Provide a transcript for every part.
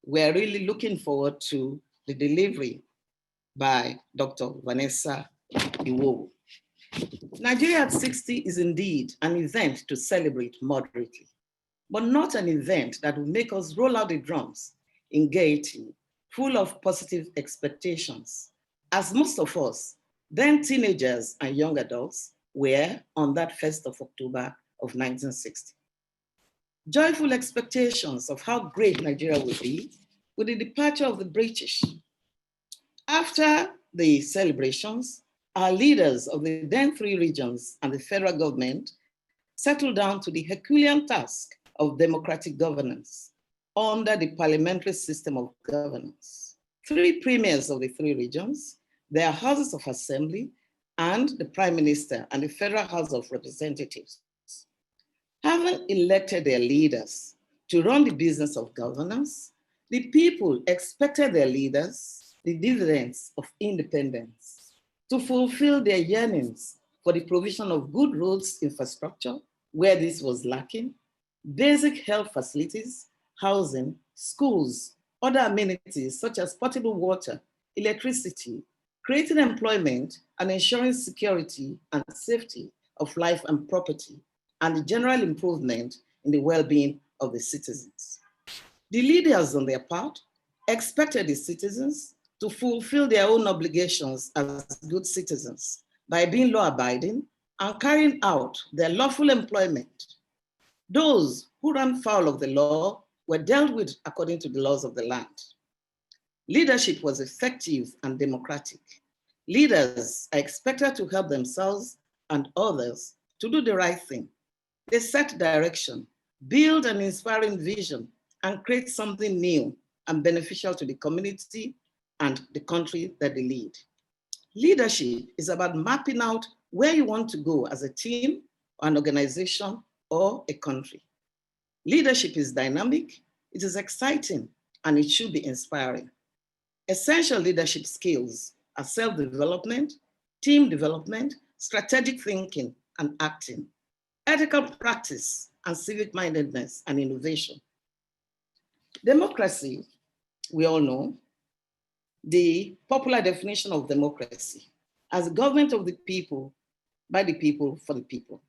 We're really looking forward to the delivery by Dr. Vanessa Iwowo. Nigeria at 60 is indeed an event to celebrate moderately, but not an event that will make us roll out the drums in gaiety, full of positive expectations, as most of us, then teenagers and young adults, were on that 1st of October of 1960. Joyful expectations of how great Nigeria would be with the departure of the British. After the celebrations, our leaders of the then three regions and the federal government settled down to the Herculean task of democratic governance under the parliamentary system of governance. Three premiers of the three regions, their houses of assembly, and the Prime Minister and the Federal House of Representatives, having elected their leaders to run the business of governance, the people expected their leaders, the dividends of independence, to fulfill their yearnings for the provision of good roads infrastructure where this was lacking, basic health facilities, housing, schools, other amenities such as potable water, electricity, creating employment and ensuring security and safety of life and property, and the general improvement in the well-being of the citizens. The leaders, on their part, expected the citizens to fulfill their own obligations as good citizens by being law-abiding and carrying out their lawful employment. Those who ran foul of the law were dealt with according to the laws of the land. Leadership was effective and democratic. Leaders are expected to help themselves and others to do the right thing. They set direction, build an inspiring vision, and create something new and beneficial to the community and the country that they lead. Leadership is about mapping out where you want to go as a team, an organization, or a country. Leadership is dynamic, it is exciting, and it should be inspiring. Essential leadership skills are self-development, team development, strategic thinking, and acting, ethical practice, and civic-mindedness and innovation. Democracy, we all know, the popular definition of democracy as a government of the people, by the people, for the people.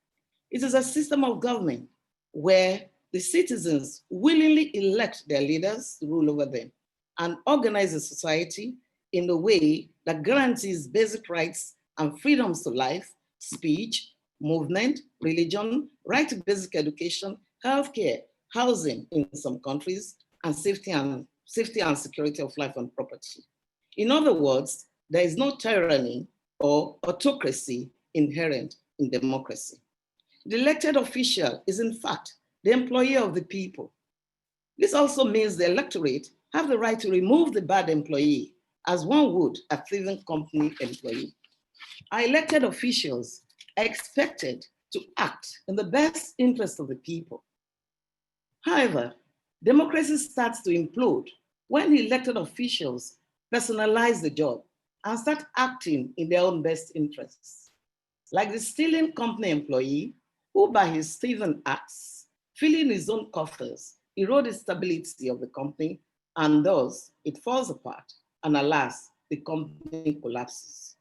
It is a system of government where the citizens willingly elect their leaders to rule over them and organize a society in a way that guarantees basic rights and freedoms to life, speech, movement, religion, right to basic education, healthcare, housing in some countries, and safety and security of life and property. In other words, there is no tyranny or autocracy inherent in democracy. The elected official is in fact the employee of the people. This also means the electorate have the right to remove the bad employee as one would a thieving company employee. Our elected officials are expected to act in the best interest of the people. However, democracy starts to implode when the elected officials personalize the job and start acting in their own best interests. Like the stealing company employee who by his thieving acts, filling his own coffers, erode the stability of the company, and thus it falls apart, and alas, the company collapses.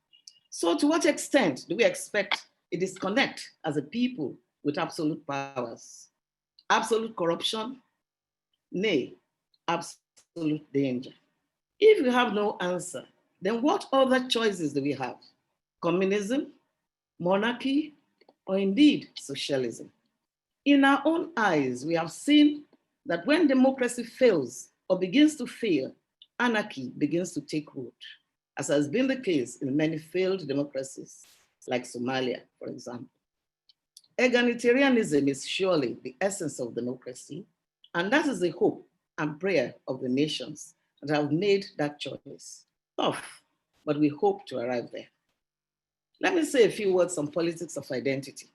So to what extent do we expect a disconnect as a people with absolute powers? Absolute corruption? Nay, absolute danger. If you have no answer, then what other choices do we have? Communism, monarchy, or indeed socialism? In our own eyes, we have seen that when democracy fails or begins to fail, anarchy begins to take root, as has been the case in many failed democracies, like Somalia, for example. Egalitarianism is surely the essence of democracy, and that is the hope and prayer of the nations that have made that choice. Tough, but we hope to arrive there. Let me say a few words on politics of identity.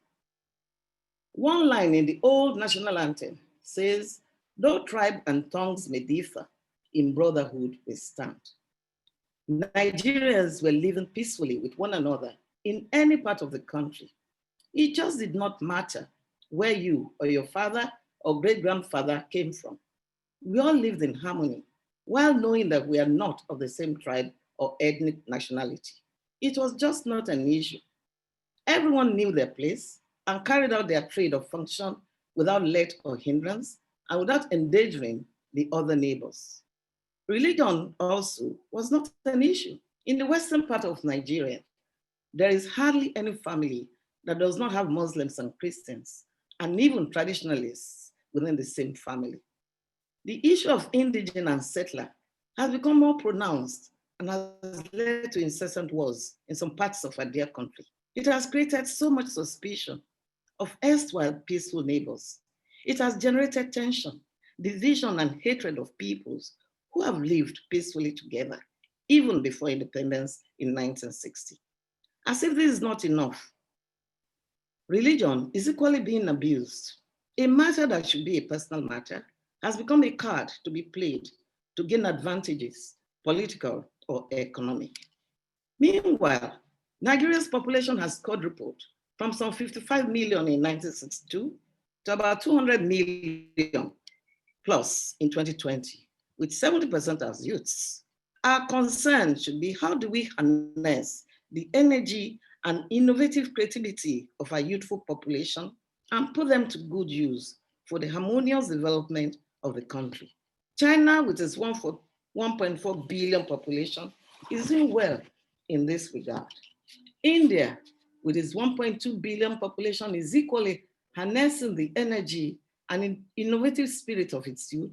One line in the old national anthem says, "Though tribe and tongues may differ, in brotherhood we stand." Nigerians were living peacefully with one another in any part of the country. It just did not matter where you or your father or great-grandfather came from. We all lived in harmony while knowing that we are not of the same tribe or ethnic nationality. It was just not an issue. Everyone knew their place and carried out their trade or function without let or hindrance and without endangering the other neighbors. Religion also was not an issue. In the western part of Nigeria, there is hardly any family that does not have Muslims and Christians, and even traditionalists within the same family. The issue of indigenous and settler has become more pronounced and has led to incessant wars in some parts of our dear country. It has created so much suspicion of erstwhile peaceful neighbors. It has generated tension, division, and hatred of peoples who have lived peacefully together, even before independence in 1960. As if this is not enough, religion is equally being abused. A matter that should be a personal matter has become a card to be played to gain advantages, political or economic. Meanwhile, Nigeria's population has quadrupled from some 55 million in 1962 to about 200 million plus in 2020, with 70% as youths. Our concern should be, how do we harness the energy and innovative creativity of our youthful population and put them to good use for the harmonious development of the country? China, with its 1.4 billion population, is doing well in this regard. India, with its 1.2 billion population, is equally harnessing the energy and innovative spirit of its youth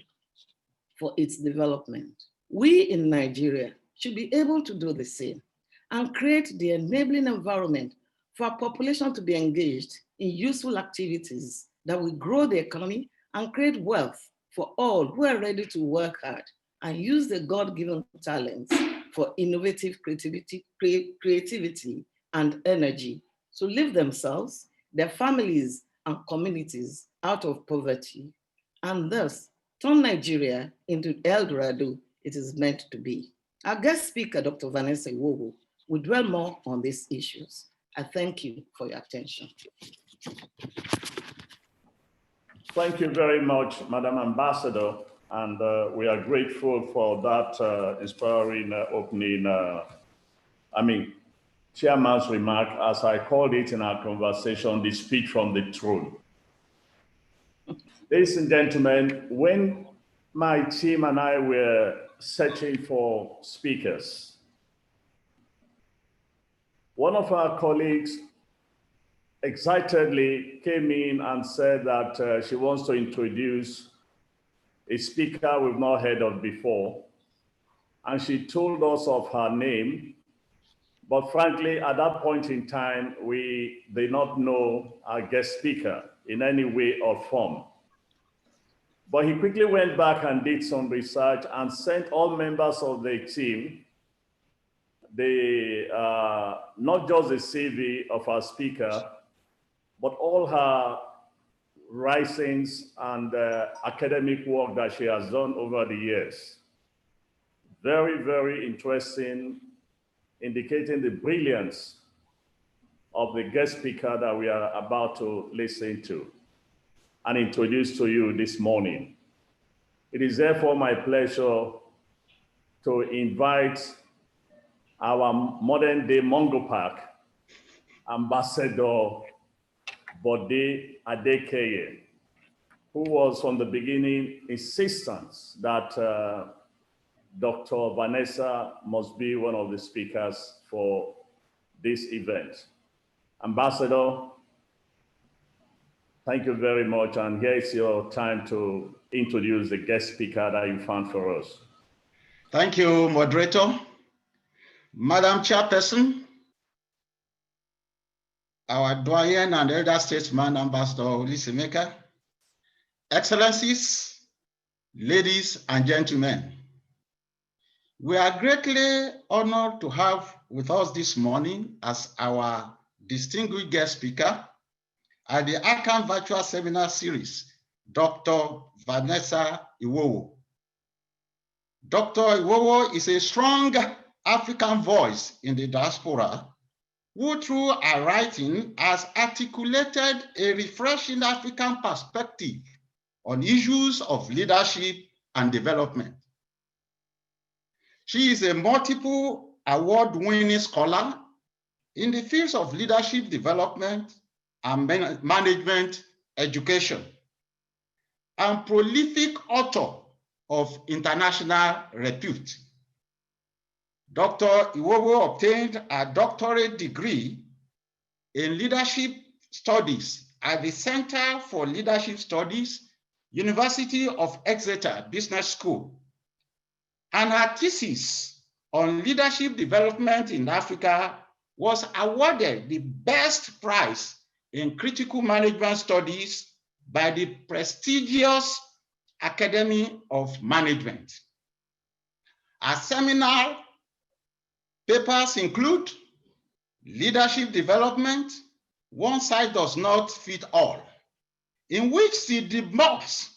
for its development. We in Nigeria should be able to do the same and create the enabling environment for our population to be engaged in useful activities that will grow the economy and create wealth for all who are ready to work hard and use the God-given talents for innovative creativity and energy to lift themselves, their families, and communities out of poverty, and thus turn Nigeria into El Dorado it is meant to be. Our guest speaker, Dr. Vanessa Iwowo, will dwell more on these issues. I thank you for your attention. Thank you very much, Madam Ambassador, and we are grateful for that inspiring opening, chairman's remark, as I called it in our conversation, the speech from the throne. Ladies and gentlemen, when my team and I were searching for speakers, one of our colleagues excitedly came in and said that she wants to introduce a speaker we've not heard of before. And she told us of her name, but frankly, at that point in time, we did not know our guest speaker in any way or form. But he quickly went back and did some research and sent all members of the team not just the CV of our speaker, but all her writings and academic work that she has done over the years. Very, very interesting, indicating the brilliance of the guest speaker that we are about to listen to and introduce to you this morning. It is therefore my pleasure to invite our modern day Mongo Park Ambassador Bode Adekeye, who was from the beginning insistent that Dr. Vanessa must be one of the speakers for this event. Ambassador, thank you very much, and here is your time to introduce the guest speaker that you found for us. Thank you, moderator. Madam Chairperson, our doyen and elder statesman, Ambassador Olisimeka, Excellencies, ladies and gentlemen, we are greatly honored to have with us this morning as our distinguished guest speaker at the ACAN Virtual Seminar Series, Dr. Vanessa Iwowo. Dr. Iwowo is a strong African voice in the diaspora who, through her writing, has articulated a refreshing African perspective on issues of leadership and development. She is a multiple award-winning scholar in the fields of leadership development and management education, and prolific author of international repute. Dr. Iwowo obtained a doctorate degree in leadership studies at the Center for Leadership Studies, University of Exeter Business School, and her thesis on leadership development in Africa was awarded the best prize in critical management studies by the prestigious Academy of Management. Her seminal papers include Leadership Development, One Size Does Not Fit All, in which she debunks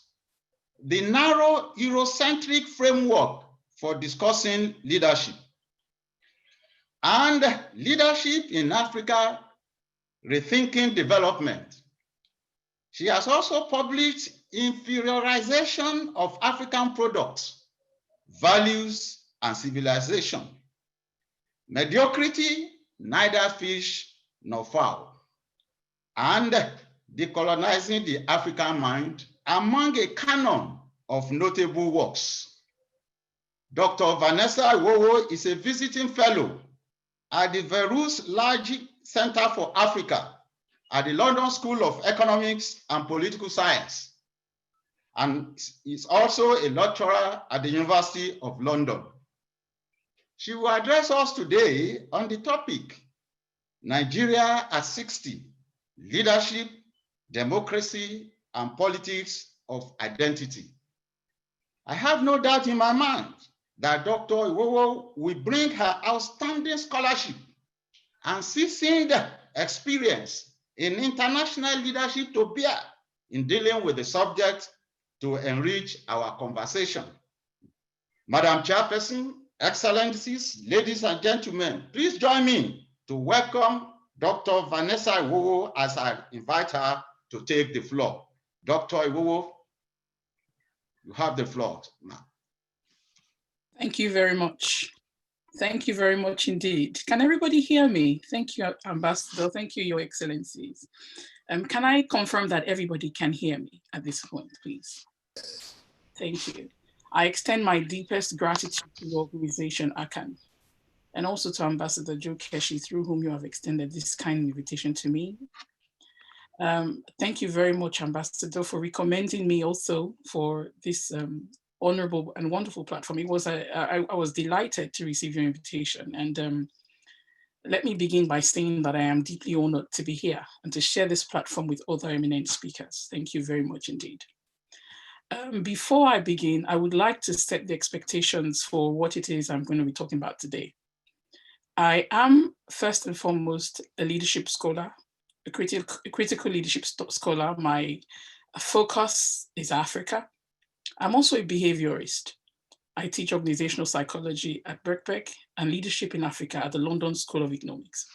the narrow Eurocentric framework for discussing leadership, and Leadership in Africa, Rethinking Development. She has also published Inferiorization of African Products, Values and Civilization, Mediocrity, Neither Fish Nor Fowl, and Decolonizing the African Mind, among a canon of notable works. Dr. Vanessa Iwowo is a visiting fellow at the Verus Large Center for Africa at the London School of Economics and Political Science, and is also a lecturer at the University of London. She will address us today on the topic, Nigeria at 60, Leadership, Democracy, and Politics of Identity. I have no doubt in my mind that Dr. Iwowo will bring her outstanding scholarship and seasoned experience in international leadership to bear in dealing with the subject to enrich our conversation. Madam Chairperson, Excellencies, ladies and gentlemen, please join me to welcome Dr. Vanessa Iwowo as I invite her to take the floor. Dr. Iwowo, you have the floor now. Thank you very much. Thank you very much indeed. Can everybody hear me? Thank you, Ambassador. Thank you, Your Excellencies. Can I confirm that everybody can hear me at this point, please? Thank you. I extend my deepest gratitude to the organization, ACAN, and also to Ambassador Joe Keshi, through whom you have extended this kind invitation to me. Thank you very much, Ambassador, for recommending me also for this honorable and wonderful platform. It was I was delighted to receive your invitation, and let me begin by saying that I am deeply honored to be here and to share this platform with other eminent speakers. Thank you very much indeed. Before I begin, I would like to set the expectations for what it is I'm going to be talking about today. I am first and foremost a leadership scholar, a critical leadership scholar. My focus is Africa. I'm also a behaviorist. I teach organizational psychology at Birkbeck and leadership in Africa at the London School of Economics.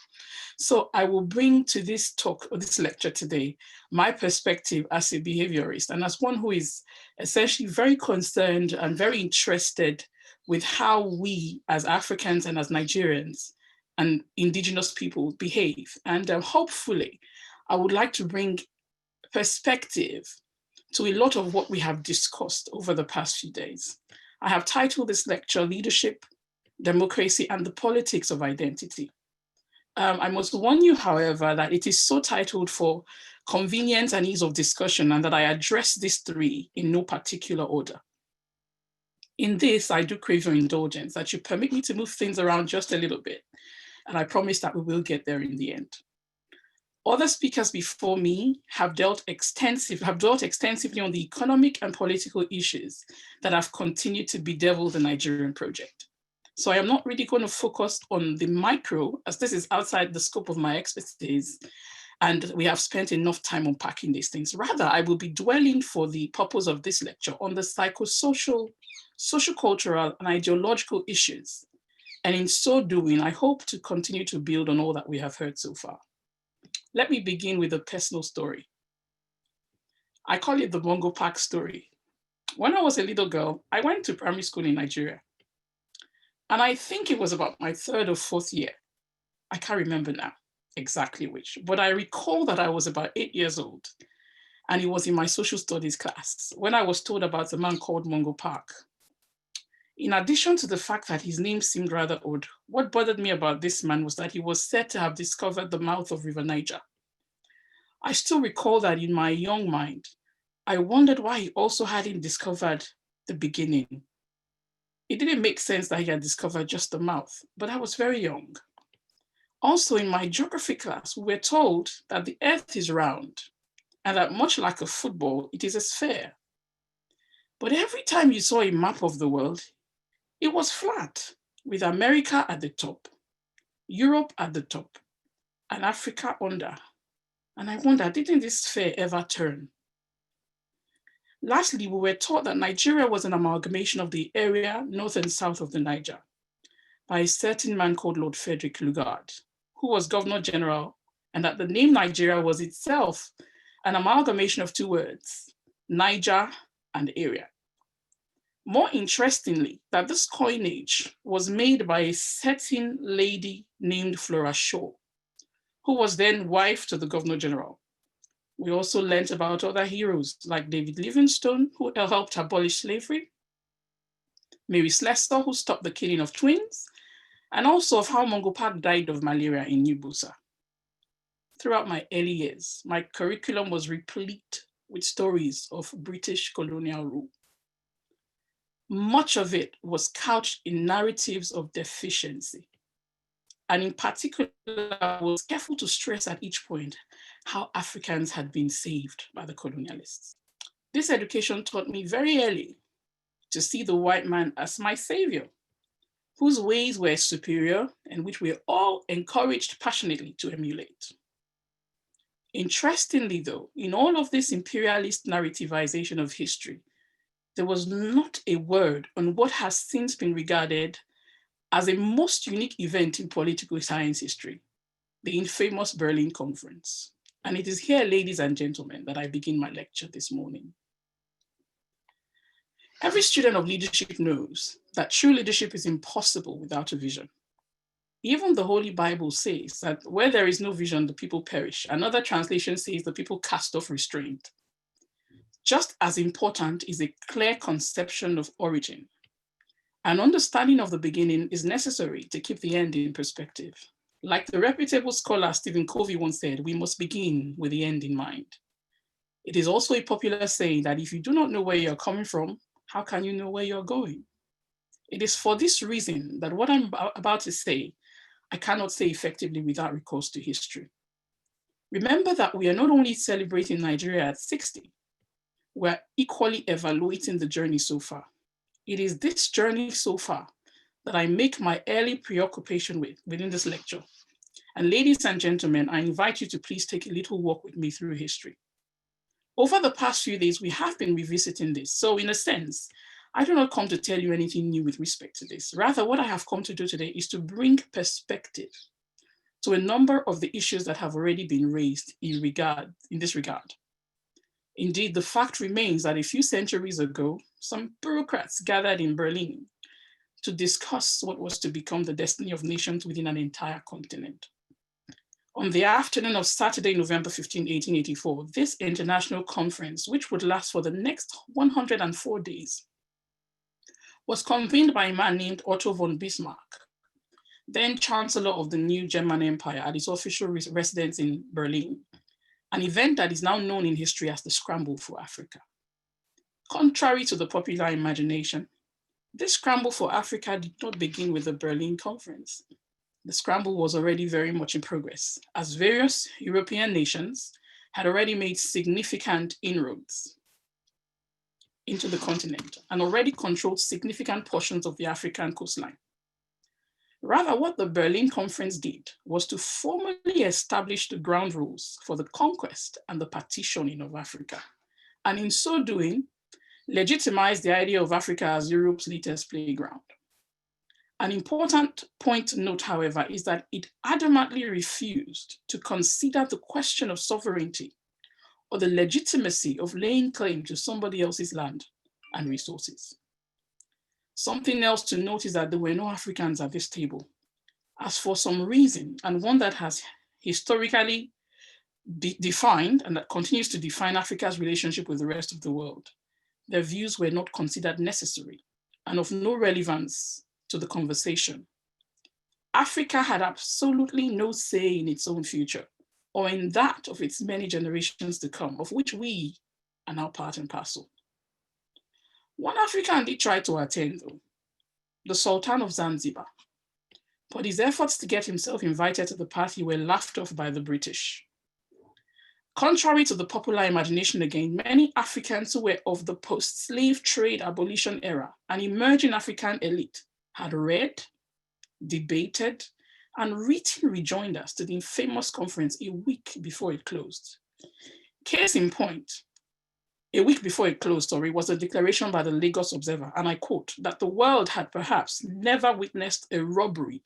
So I will bring to this talk or this lecture today my perspective as a behaviorist and as one who is essentially very concerned and very interested with how we as Africans and as Nigerians and indigenous people behave. And hopefully I would like to bring perspective to a lot of what we have discussed over the past few days. I have titled this lecture, Leadership, Democracy, and the Politics of Identity. I must warn you, however, that it is so titled for convenience and ease of discussion, and that I address these three in no particular order. In this, I do crave your indulgence, that you permit me to move things around just a little bit, and I promise that we will get there in the end. Other speakers before me have dealt extensively on the economic and political issues that have continued to bedevil the Nigerian project. So I am not really going to focus on the micro, as this is outside the scope of my expertise, and we have spent enough time unpacking these things. Rather, I will be dwelling for the purpose of this lecture on the psychosocial, sociocultural, and ideological issues. And in so doing, I hope to continue to build on all that we have heard so far. Let me begin with a personal story. I call it the Bongo Park story. When I was a little girl, I went to primary school in Nigeria. And I think it was about my third or fourth year. I can't remember now exactly which, but I recall that I was about 8 years old. And it was in my social studies class when I was told about a man called Mungo Park. In addition to the fact that his name seemed rather odd, what bothered me about this man was that he was said to have discovered the mouth of River Niger. I still recall that in my young mind, I wondered why he also hadn't discovered the beginning. It didn't make sense that he had discovered just the mouth, but I was very young. Also, in my geography class, we were told that the earth is round and that much like a football, it is a sphere. But every time you saw a map of the world, it was flat, with America at the top, Europe at the top, and Africa under. And I wonder, didn't this sphere ever turn? Lastly, we were taught that Nigeria was an amalgamation of the area north and south of the Niger by a certain man called Lord Frederick Lugard, who was Governor General, and that the name Nigeria was itself an amalgamation of two words, Niger and area. More interestingly, that this coinage was made by a certain lady named Flora Shaw, who was then wife to the Governor General. We also learned about other heroes like David Livingstone, who helped abolish slavery, Mary Slessor, who stopped the killing of twins, and also of how Mungo Park died of malaria in New Busa. Throughout my early years, my curriculum was replete with stories of British colonial rule. Much of it was couched in narratives of deficiency. And in particular, I was careful to stress at each point how Africans had been saved by the colonialists. This education taught me very early to see the white man as my savior, whose ways were superior and which we are all encouraged passionately to emulate. Interestingly, though, in all of this imperialist narrativization of history, there was not a word on what has since been regarded as a most unique event in political science history, the infamous Berlin Conference. And it is here, ladies and gentlemen, that I begin my lecture this morning. Every student of leadership knows that true leadership is impossible without a vision. Even the Holy Bible says that where there is no vision, the people perish. Another translation says the people cast off restraint. Just as important is a clear conception of origin. An understanding of the beginning is necessary to keep the end in perspective. Like the reputable scholar Stephen Covey once said, we must begin with the end in mind. It is also a popular saying that if you do not know where you're coming from, how can you know where you're going? It is for this reason that what I'm about to say, I cannot say effectively without recourse to history. Remember that we are not only celebrating Nigeria at 60, we're equally evaluating the journey so far. It is this journey so far that I make my early preoccupation with within this lecture. And ladies and gentlemen, I invite you to please take a little walk with me through history. Over the past few days, we have been revisiting this. So in a sense, I do not come to tell you anything new with respect to this. Rather, what I have come to do today is to bring perspective to a number of the issues that have already been raised in this regard. Indeed, the fact remains that a few centuries ago, some bureaucrats gathered in Berlin to discuss what was to become the destiny of nations within an entire continent. On the afternoon of Saturday, November 15, 1884, this international conference, which would last for the next 104 days, was convened by a man named Otto von Bismarck, then Chancellor of the new German Empire, at his official residence in Berlin, an event that is now known in history as the Scramble for Africa. Contrary to the popular imagination, this scramble for Africa did not begin with the Berlin Conference. The scramble was already very much in progress, as various European nations had already made significant inroads into the continent and already controlled significant portions of the African coastline. Rather, what the Berlin Conference did was to formally establish the ground rules for the conquest and the partitioning of Africa, and in so doing, legitimize the idea of Africa as Europe's latest playground. An important point to note, however, is that it adamantly refused to consider the question of sovereignty or the legitimacy of laying claim to somebody else's land and resources. Something else to note is that there were no Africans at this table, as for some reason, and one that has historically defined and that continues to define Africa's relationship with the rest of the world, their views were not considered necessary and of no relevance to the conversation. Africa had absolutely no say in its own future or in that of its many generations to come, of which we are now part and parcel. One African did try to attend, though, the Sultan of Zanzibar, but his efforts to get himself invited to the party were laughed off by the British. Contrary to the popular imagination again, many Africans who were of the post-slave trade abolition era, an emerging African elite, had read, debated, and written rejoinders to the infamous conference a week before it closed. Case in point, a week before it closed, was a declaration by the Lagos Observer, and I quote, that the world had perhaps never witnessed a robbery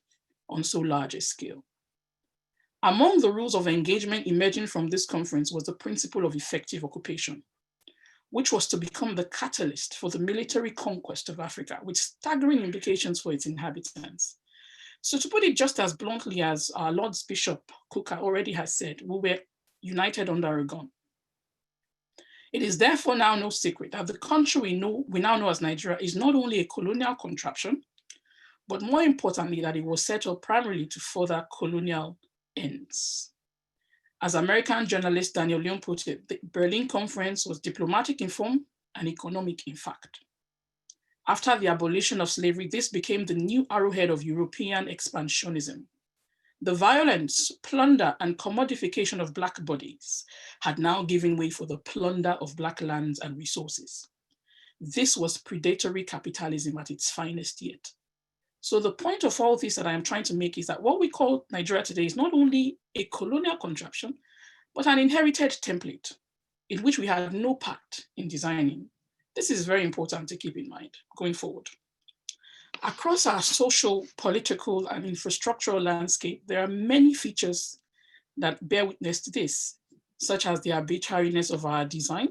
on so large a scale. Among the rules of engagement emerging from this conference was the principle of effective occupation, which was to become the catalyst for the military conquest of Africa, with staggering implications for its inhabitants. So to put it just as bluntly as our Lord's Bishop Kuka already has said, we were united under a gun. It is therefore now no secret that the country we now know as Nigeria is not only a colonial contraption, but more importantly, that it was set up primarily to further colonial ends. As American journalist Daniel Leon put it, the Berlin Conference was diplomatic in form and economic in fact. After the abolition of slavery, this became the new arrowhead of European expansionism. The violence, plunder, and commodification of Black bodies had now given way for the plunder of Black lands and resources. This was predatory capitalism at its finest yet. So the point of all this that I am trying to make is that what we call Nigeria today is not only a colonial contraption, but an inherited template in which we had no part in designing. This is very important to keep in mind going forward. Across our social, political, and infrastructural landscape, there are many features that bear witness to this, such as the arbitrariness of our design,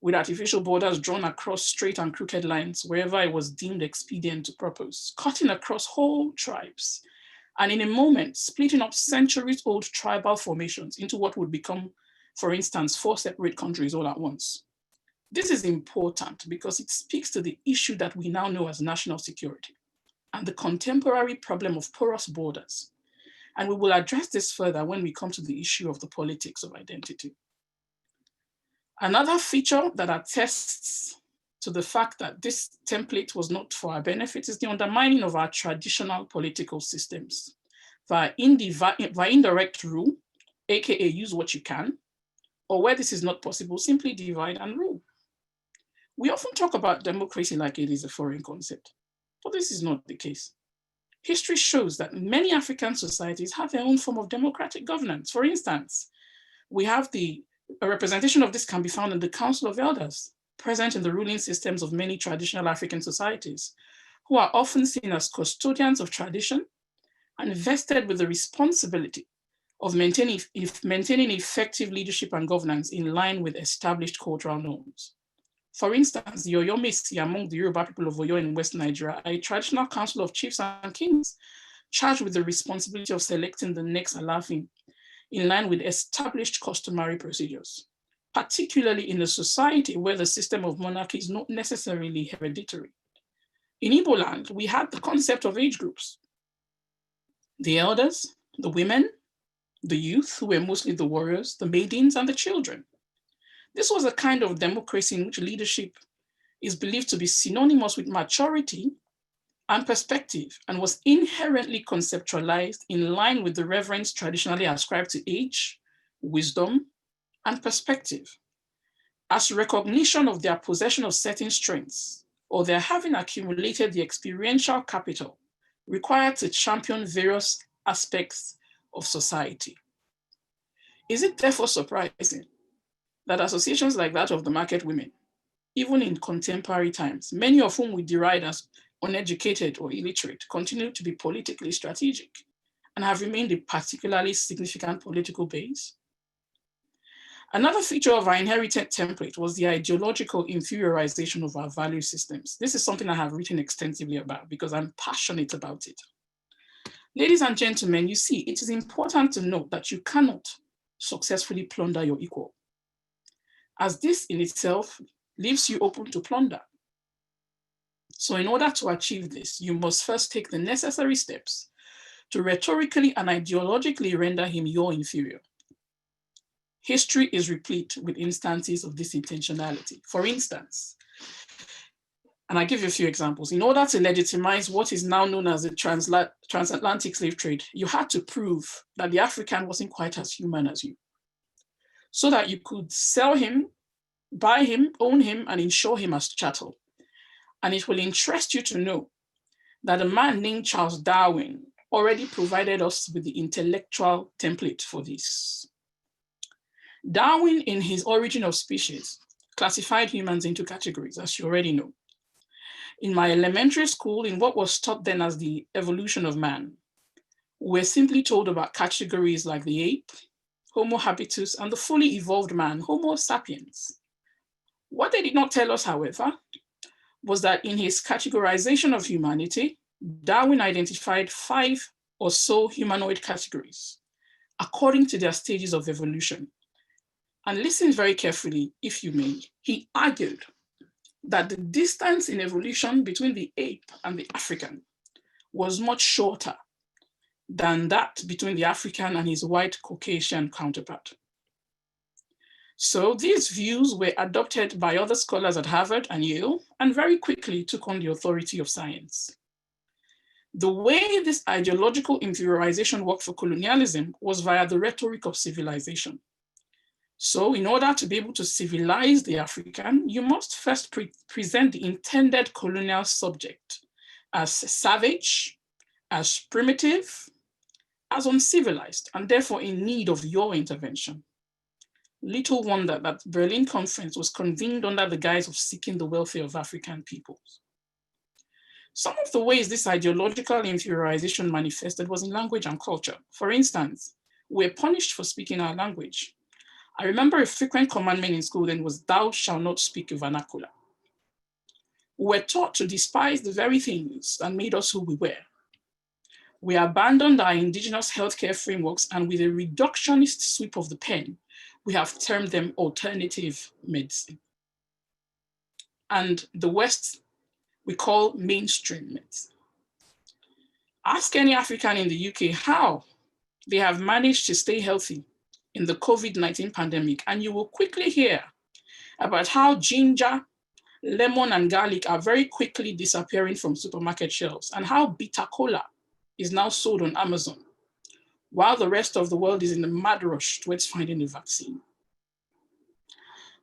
with artificial borders drawn across straight and crooked lines wherever it was deemed expedient to propose, cutting across whole tribes, and in a moment, splitting up centuries-old tribal formations into what would become, for instance, 4 separate countries all at once. This is important because it speaks to the issue that we now know as national security and the contemporary problem of porous borders. And we will address this further when we come to the issue of the politics of identity. Another feature that attests to the fact that this template was not for our benefit is the undermining of our traditional political systems via indirect rule, aka use what you can, or where this is not possible, simply divide and rule. We often talk about democracy like it is a foreign concept, but this is not the case. History shows that many African societies have their own form of democratic governance. For instance, we have a representation of this can be found in the Council of Elders, present in the ruling systems of many traditional African societies, who are often seen as custodians of tradition and vested with the responsibility of maintaining effective leadership and governance in line with established cultural norms. For instance, the Oyomesi among the Yoruba people of Oyo in West Nigeria are a traditional council of chiefs and kings charged with the responsibility of selecting the next Alaafin in line with established customary procedures, particularly in a society where the system of monarchy is not necessarily hereditary. In Igbo land, we had the concept of age groups. The elders, the women, the youth, who were mostly the warriors, the maidens, and the children. This was a kind of democracy in which leadership is believed to be synonymous with maturity and perspective, and was inherently conceptualized in line with the reverence traditionally ascribed to age, wisdom, and perspective, as recognition of their possession of certain strengths, or their having accumulated the experiential capital required to champion various aspects of society. Is it therefore surprising that associations like that of the market women, even in contemporary times, many of whom we deride as uneducated or illiterate, continue to be politically strategic and have remained a particularly significant political base? Another feature of our inherited template was the ideological inferiorization of our value systems. This is something I have written extensively about because I'm passionate about it. Ladies and gentlemen, you see, it is important to note that you cannot successfully plunder your equal, as this in itself leaves you open to plunder. So in order to achieve this, you must first take the necessary steps to rhetorically and ideologically render him your inferior. History is replete with instances of this intentionality. For instance, and I give you a few examples. In order to legitimize what is now known as the transatlantic slave trade, you had to prove that the African wasn't quite as human as you, so that you could sell him, buy him, own him, and insure him as chattel. And it will interest you to know that a man named Charles Darwin already provided us with the intellectual template for this. Darwin, in his Origin of Species, classified humans into categories, as you already know. In my elementary school, in what was taught then as the evolution of man, we're simply told about categories like the ape, Homo habitus, and the fully evolved man, Homo sapiens. What they did not tell us, however, was that in his categorization of humanity, Darwin identified 5 or so humanoid categories according to their stages of evolution. And listen very carefully, if you may. He argued that the distance in evolution between the ape and the African was much shorter than that between the African and his white Caucasian counterpart. So these views were adopted by other scholars at Harvard and Yale, and very quickly took on the authority of science. The way this ideological inferiorization worked for colonialism was via the rhetoric of civilization. So in order to be able to civilize the African, you must first present the intended colonial subject as savage, as primitive, as uncivilized, and therefore in need of your intervention. Little wonder that the Berlin Conference was convened under the guise of seeking the welfare of African peoples. Some of the ways this ideological inferiorization manifested was in language and culture. For instance, we're punished for speaking our language. I remember a frequent commandment in school then was, "Thou shalt not speak vernacular." We were taught to despise the very things that made us who we were. We abandoned our indigenous healthcare frameworks, and with a reductionist sweep of the pen, we have termed them alternative medicine. And the West, we call mainstream medicine. Ask any African in the UK how they have managed to stay healthy in the COVID-19 pandemic, and you will quickly hear about how ginger, lemon, and garlic are very quickly disappearing from supermarket shelves, and how bitter cola is now sold on Amazon, while the rest of the world is in a mad rush towards finding a vaccine.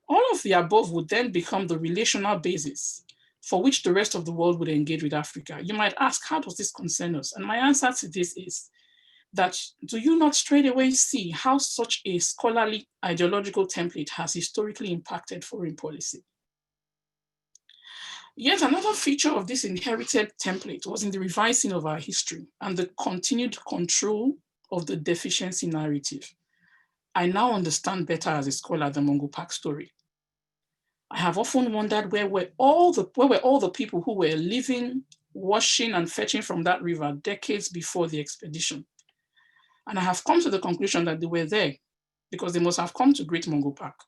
All of the above would then become the relational basis for which the rest of the world would engage with Africa. You might ask, how does this concern us? And my answer to this is that, do you not straight away see how such a scholarly ideological template has historically impacted foreign policy? Yet another feature of this inherited template was in the revising of our history and the continued control of the deficiency narrative. I now understand better as a scholar the Mungo Park story. I have often wondered where were all the people who were living, washing, and fetching from that river decades before the expedition. And I have come to the conclusion that they were there because they must have come to Great Mungo Park.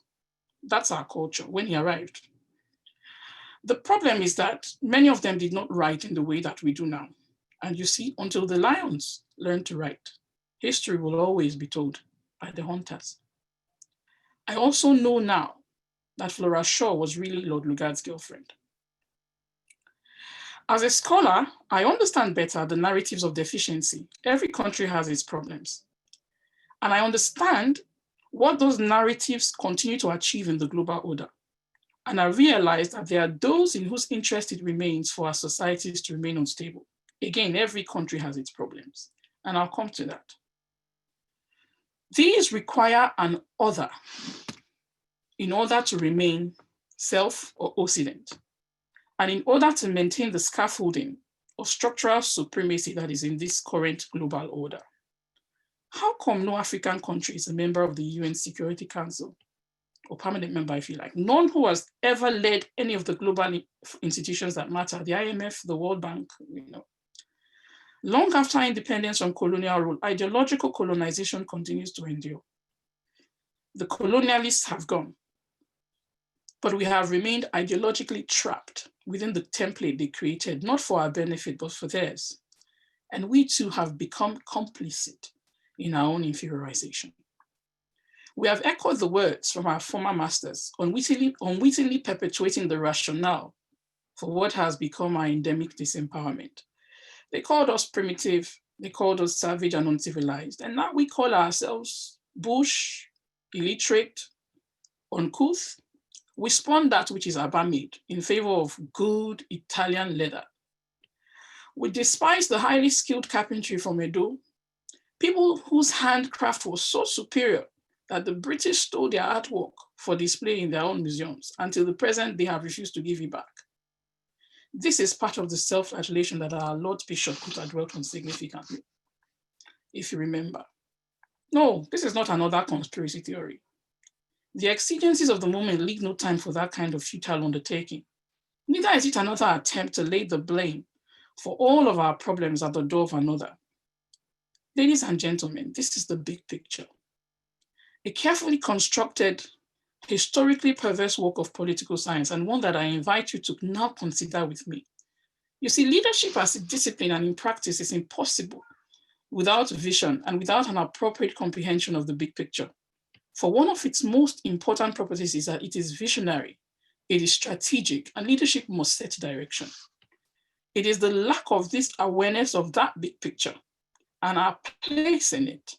That's our culture when he arrived. The problem is that many of them did not write in the way that we do now. And you see, until the lions learn to write, history will always be told by the hunters. I also know now that Flora Shaw was really Lord Lugard's girlfriend. As a scholar, I understand better the narratives of deficiency. Every country has its problems. And I understand what those narratives continue to achieve in the global order. And I realize that there are those in whose interest it remains for our societies to remain unstable. Again, every country has its problems, and I'll come to that. These require an other in order to remain self or occident, and in order to maintain the scaffolding of structural supremacy that is in this current global order. How come no African country is a member of the UN Security Council? or permanent member, if you like. None who has ever led any of the global institutions that matter, the IMF, the World Bank, you know. Long after independence from colonial rule, ideological colonization continues to endure. The colonialists have gone, but we have remained ideologically trapped within the template they created, not for our benefit, but for theirs. And we too have become complicit in our own inferiorization. We have echoed the words from our former masters, unwittingly perpetuating the rationale for what has become our endemic disempowerment. They called us primitive, they called us savage and uncivilized, and now we call ourselves bush, illiterate, uncouth. We spun that which is Abba-made in favor of good Italian leather. We despise the highly skilled carpentry from Edo, people whose handcraft was so superior that the British stole their artwork for display in their own museums. Until the present, they have refused to give it back. This is part of the self-flagellation that our Lord Bishop Kuta dwelt on significantly, if you remember. No, this is not another conspiracy theory. The exigencies of the moment leave no time for that kind of futile undertaking. Neither is it another attempt to lay the blame for all of our problems at the door of another. Ladies and gentlemen, this is the big picture. A carefully constructed, historically perverse work of political science, and one that I invite you to now consider with me. You see, leadership as a discipline and in practice is impossible without vision and without an appropriate comprehension of the big picture. For one of its most important properties is that it is visionary, it is strategic, and leadership must set direction. It is the lack of this awareness of that big picture and our place in it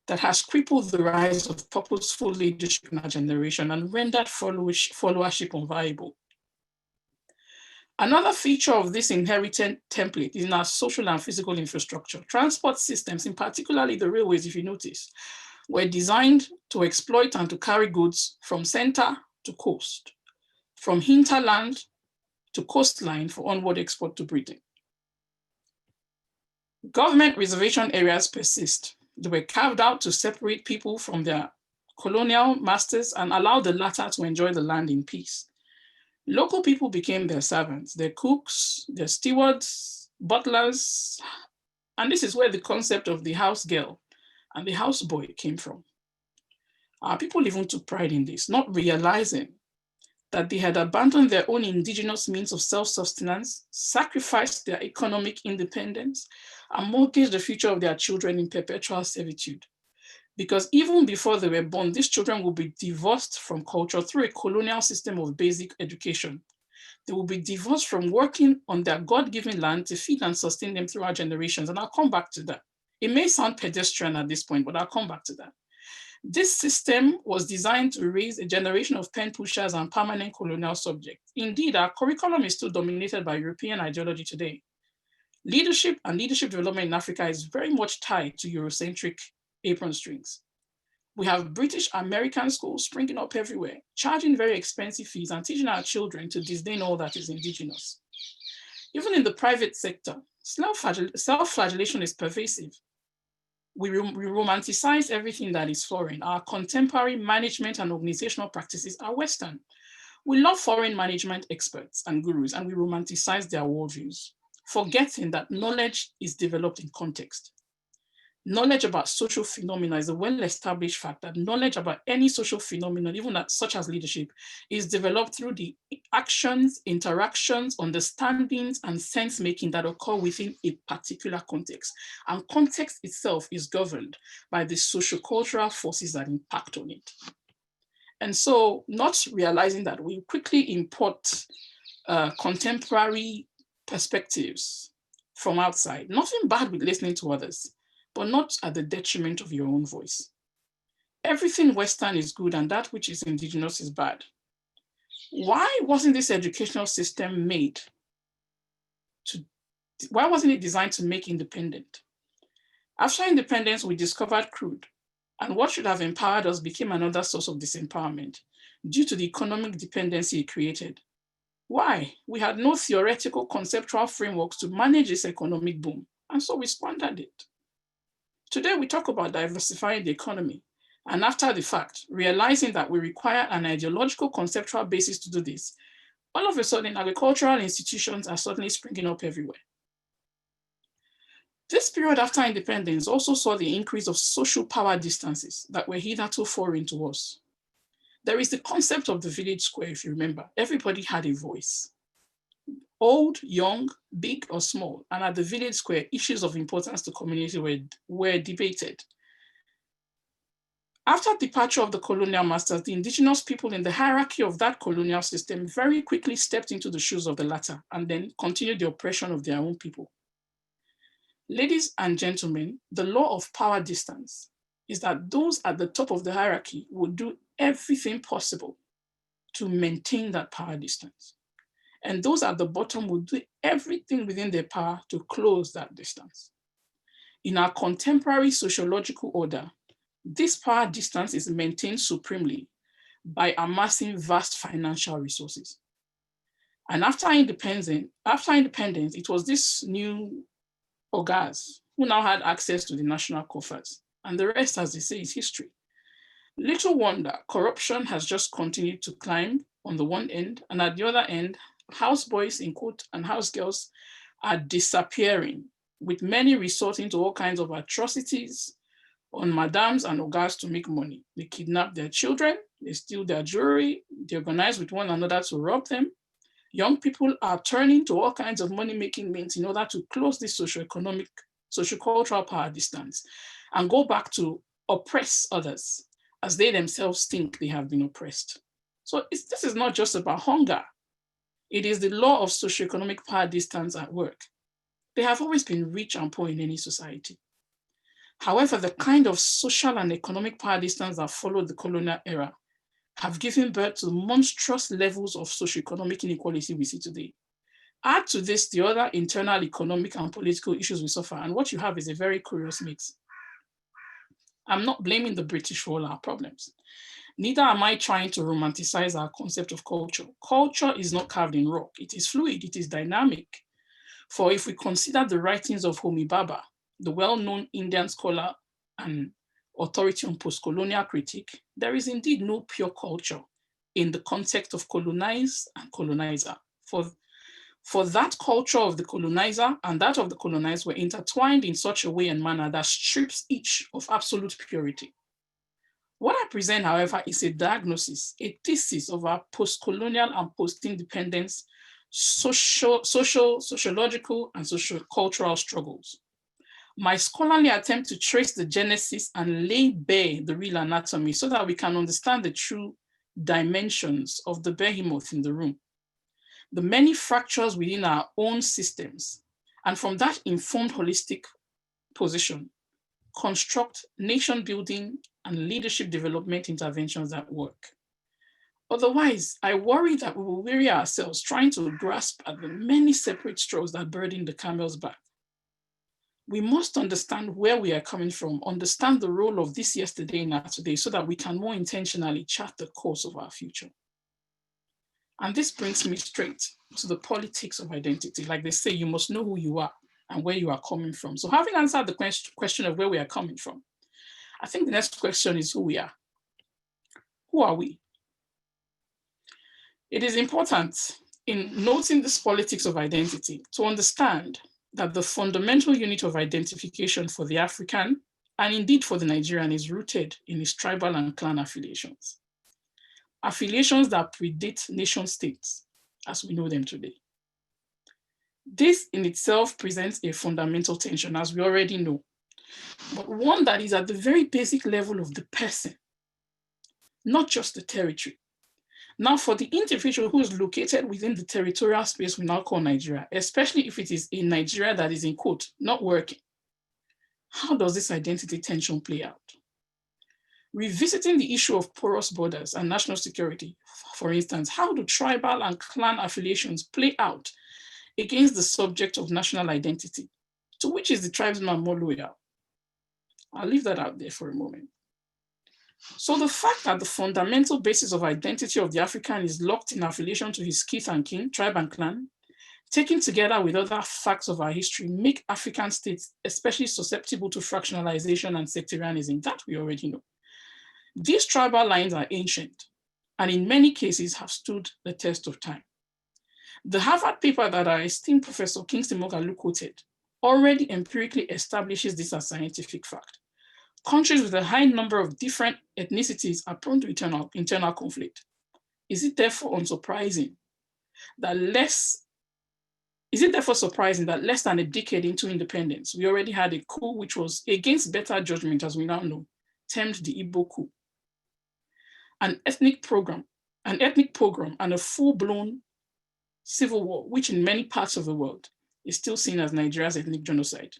that has crippled the rise of purposeful leadership in our generation and rendered followership unviable. Another feature of this inherited template is in our social and physical infrastructure. Transport systems, in particularly the railways, if you notice, were designed to exploit and to carry goods from center to coast, from hinterland to coastline for onward export to Britain. Government reservation areas persist. They were carved out to separate people from their colonial masters and allow the latter to enjoy the land in peace. Local people became their servants, their cooks, their stewards, butlers, and this is where the concept of the house girl and the houseboy came from. Our people even took pride in this, not realizing that they had abandoned their own indigenous means of self-sustenance, sacrificed their economic independence, and mortgaged the future of their children in perpetual servitude. Because even before they were born, these children will be divorced from culture through a colonial system of basic education. They will be divorced from working on their God-given land to feed and sustain them throughout generations. And I'll come back to that. It may sound pedestrian at this point, but I'll come back to that. This system was designed to raise a generation of pen pushers and permanent colonial subjects. Indeed, our curriculum is still dominated by European ideology today. Leadership and leadership development in Africa is very much tied to Eurocentric apron strings. We have British American schools springing up everywhere, charging very expensive fees and teaching our children to disdain all that is indigenous. Even in the private sector, self-flagellation is pervasive. We romanticize everything that is foreign. Our contemporary management and organizational practices are Western. We love foreign management experts and gurus, and we romanticize their worldviews, forgetting that knowledge is developed in context. Knowledge about social phenomena is a well-established fact that knowledge about any social phenomenon, even such as leadership, is developed through the actions, interactions, understandings, and sense-making that occur within a particular context. And context itself is governed by the sociocultural forces that impact on it. And so, not realizing that, we quickly import contemporary perspectives from outside. Nothing bad with listening to others, but not at the detriment of your own voice. Everything Western is good and that which is indigenous is bad. Why wasn't this educational system why wasn't it designed to make independent? After independence, we discovered crude, and what should have empowered us became another source of disempowerment due to the economic dependency it created. Why? We had no theoretical conceptual frameworks to manage this economic boom, and so we squandered it. Today, we talk about diversifying the economy, And after the fact, realizing that we require an ideological conceptual basis to do this, all of a sudden agricultural institutions are suddenly springing up everywhere. This period after independence also saw the increase of social power distances that were hitherto foreign to us. There is the concept of the village square, if you remember. Everybody had a voice. Old, young, big or small, and at the village square, issues of importance to community were debated. After departure of the colonial masters, the indigenous people in the hierarchy of that colonial system very quickly stepped into the shoes of the latter and then continued the oppression of their own people. Ladies and gentlemen, the law of power distance is that those at the top of the hierarchy would do everything possible to maintain that power distance. And those at the bottom would do everything within their power to close that distance. In our contemporary sociological order, this power distance is maintained supremely by amassing vast financial resources. And after independence, it was this new ogas who now had access to the national coffers. And the rest, as they say, is history. Little wonder corruption has just continued to climb on the one end, and at the other end, houseboys in quote and housegirls are disappearing, with many resorting to all kinds of atrocities on madams and ogas to make money. They kidnap their children, they steal their jewelry, they organize with one another to rob them. Young people are turning to all kinds of money-making means in order to close this socio-economic, socio-cultural power distance and go back to oppress others as they themselves think they have been oppressed. So this is not just about hunger. It is the law of socio-economic power distance at work. There have always been rich and poor in any society. However, the kind of social and economic power distance that followed the colonial era have given birth to monstrous levels of socioeconomic inequality we see today. Add to this the other internal economic and political issues we suffer, and what you have is a very curious mix. I'm not blaming the British for all our problems. Neither am I trying to romanticize our concept of culture. Culture is not carved in rock. It is fluid, it is dynamic. For if we consider the writings of Homi Bhabha, the well-known Indian scholar and authority on post-colonial critique, there is indeed no pure culture in the context of colonize and colonizer. For that culture of the colonizer and that of the colonized were intertwined in such a way and manner that strips each of absolute purity. What I present, however, is a diagnosis, a thesis of our post-colonial and post-independence sociological and socio-cultural struggles. My scholarly attempt to trace the genesis and lay bare the real anatomy so that we can understand the true dimensions of the behemoth in the room, the many fractures within our own systems, and from that informed holistic position, construct nation building and leadership development interventions at work. Otherwise, I worry that we will weary ourselves trying to grasp at the many separate straws that burden the camel's back. We must understand where we are coming from, understand the role of this yesterday in our today so that we can more intentionally chart the course of our future. And this brings me straight to the politics of identity. Like they say, you must know who you are and where you are coming from. So having answered the question of where we are coming from, I think the next question is who we are. Who are we? It is important in noting this politics of identity to understand that the fundamental unit of identification for the African, and indeed for the Nigerian, is rooted in his tribal and clan affiliations. Affiliations that predate nation states as we know them today. This in itself presents a fundamental tension, as we already know, but one that is at the very basic level of the person, not just the territory. Now, for the individual who is located within the territorial space we now call Nigeria, especially if it is a Nigeria that is in quote, not working, how does this identity tension play out? Revisiting the issue of porous borders and national security, for instance, how do tribal and clan affiliations play out against the subject of national identity? To which is the tribesman more loyal? I'll leave that out there for a moment. So the fact that the fundamental basis of identity of the African is locked in affiliation to his kith and kin, tribe and clan, taken together with other facts of our history, make African states especially susceptible to fractionalization and sectarianism. That we already know. These tribal lines are ancient and in many cases have stood the test of time. The Harvard paper that our esteemed Professor Kingsley Moghalu quoted already empirically establishes this as scientific fact. Countries with a high number of different ethnicities are prone to internal conflict. Is it therefore surprising that less than a decade into independence, we already had a coup which was against better judgment, as we now know, termed the Igbo coup? An ethnic pogrom and a full-blown civil war, which in many parts of the world is still seen as Nigeria's ethnic genocide,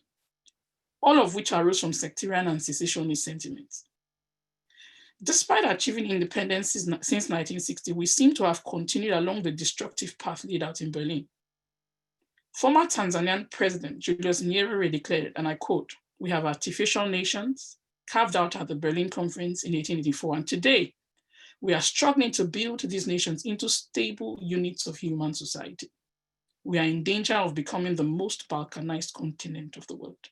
all of which arose from sectarian and secessionist sentiments. Despite achieving independence since 1960, we seem to have continued along the destructive path laid out in Berlin. Former Tanzanian President Julius Nyerere declared, and I quote, "We have artificial nations carved out at the Berlin Conference in 1884, and today we are struggling to build these nations into stable units of human society. We are in danger of becoming the most balkanized continent of the world."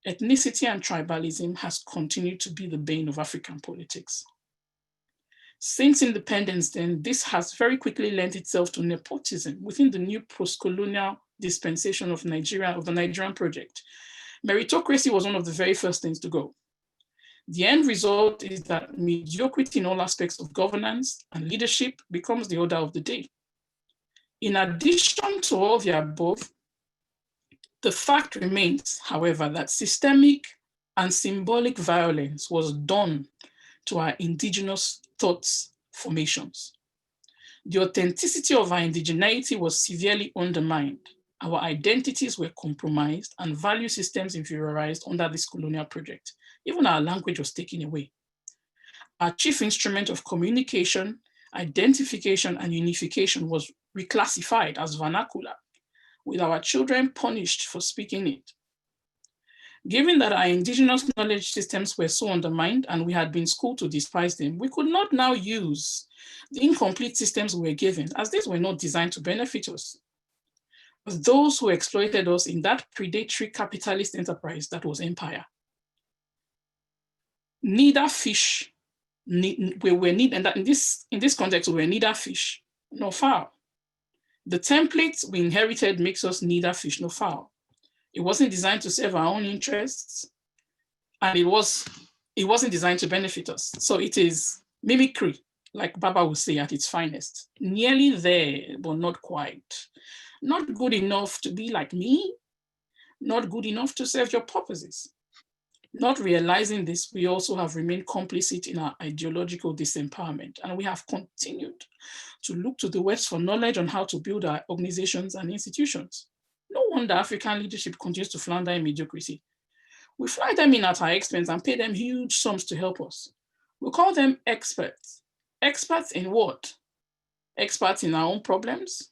Ethnicity and tribalism has continued to be the bane of African politics. Since independence then, this has very quickly lent itself to nepotism within the new post-colonial dispensation of Nigeria, of the Nigerian project. Meritocracy was one of the very first things to go. The end result is that mediocrity in all aspects of governance and leadership becomes the order of the day. In addition to all the above, the fact remains, however, that systemic and symbolic violence was done to our indigenous thoughts formations. The authenticity of our indigeneity was severely undermined. Our identities were compromised and value systems inferiorized under this colonial project. Even our language was taken away. Our chief instrument of communication, identification, and unification was reclassified as vernacular, with our children punished for speaking it. Given that our indigenous knowledge systems were so undermined and we had been schooled to despise them, we could not now use the incomplete systems we were given, as these were not designed to benefit us. Those who exploited us in that predatory capitalist enterprise that was empire. Neither fish, and in this context, we were neither fish nor fowl. The template we inherited makes us neither fish nor fowl. It wasn't designed to serve our own interests, and it wasn't designed to benefit us. So it is mimicry, like Baba would say, at its finest. Nearly there, but not quite. Not good enough to be like me, not good enough to serve your purposes. Not realizing this, we also have remained complicit in our ideological disempowerment, and we have continued to look to the West for knowledge on how to build our organizations and institutions. No wonder African leadership continues to flounder in mediocrity. We fly them in at our expense and pay them huge sums to help us. We call them experts. Experts in what? Experts in our own problems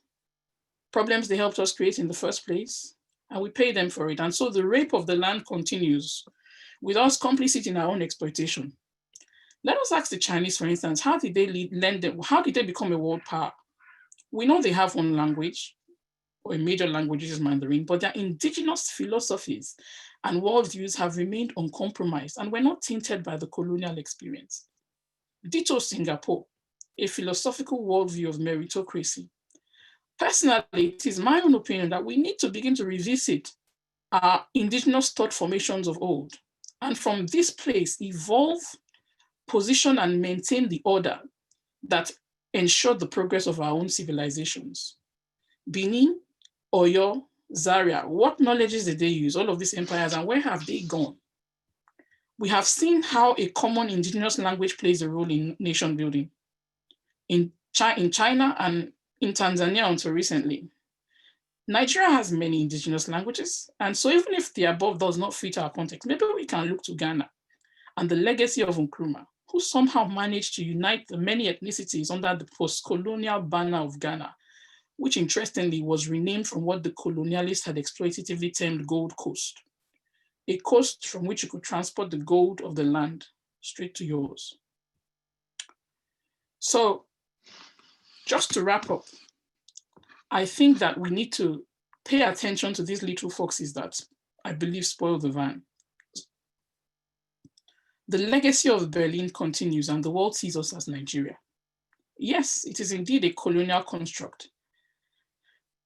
they helped us create in the first place, and we pay them for it. And so the rape of the land continues, with us complicit in our own exploitation. Let us ask the Chinese, for instance, how did they become a world power? We know they have one language, or a major language is Mandarin, but their indigenous philosophies and worldviews have remained uncompromised and were not tainted by the colonial experience. Ditto Singapore, a philosophical worldview of meritocracy. Personally, it is my own opinion that we need to begin to revisit our indigenous thought formations of old, and from this place evolve, position, and maintain the order that ensured the progress of our own civilizations. Benin, Oyo, Zaria, what knowledges did they use, all of these empires, and where have they gone? We have seen how a common indigenous language plays a role in nation building. In China and in Tanzania until recently. Nigeria has many indigenous languages, and so even if the above does not fit our context, maybe we can look to Ghana and the legacy of Nkrumah, who somehow managed to unite the many ethnicities under the post-colonial banner of Ghana, which interestingly was renamed from what the colonialists had exploitatively termed Gold Coast, a coast from which you could transport the gold of the land straight to yours. So just to wrap up, I think that we need to pay attention to these little foxes that I believe spoil the vine. The legacy of Berlin continues and the world sees us as Nigeria. Yes, it is indeed a colonial construct,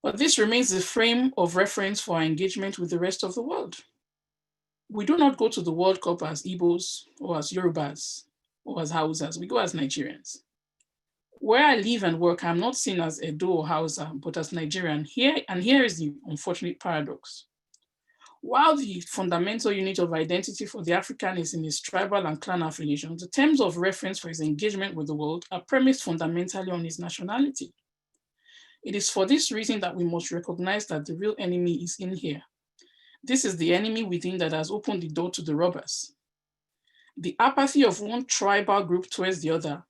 but this remains the frame of reference for our engagement with the rest of the world. We do not go to the World Cup as Igbos or as Yorubas or as Hausas, we go as Nigerians. Where I live and work, I'm not seen as Edo or Hausa, but as Nigerian. Here is the unfortunate paradox. While the fundamental unit of identity for the African is in his tribal and clan affiliations, the terms of reference for his engagement with the world are premised fundamentally on his nationality. It is for this reason that we must recognize that the real enemy is in here. This is the enemy within that has opened the door to the robbers. The apathy of one tribal group towards the other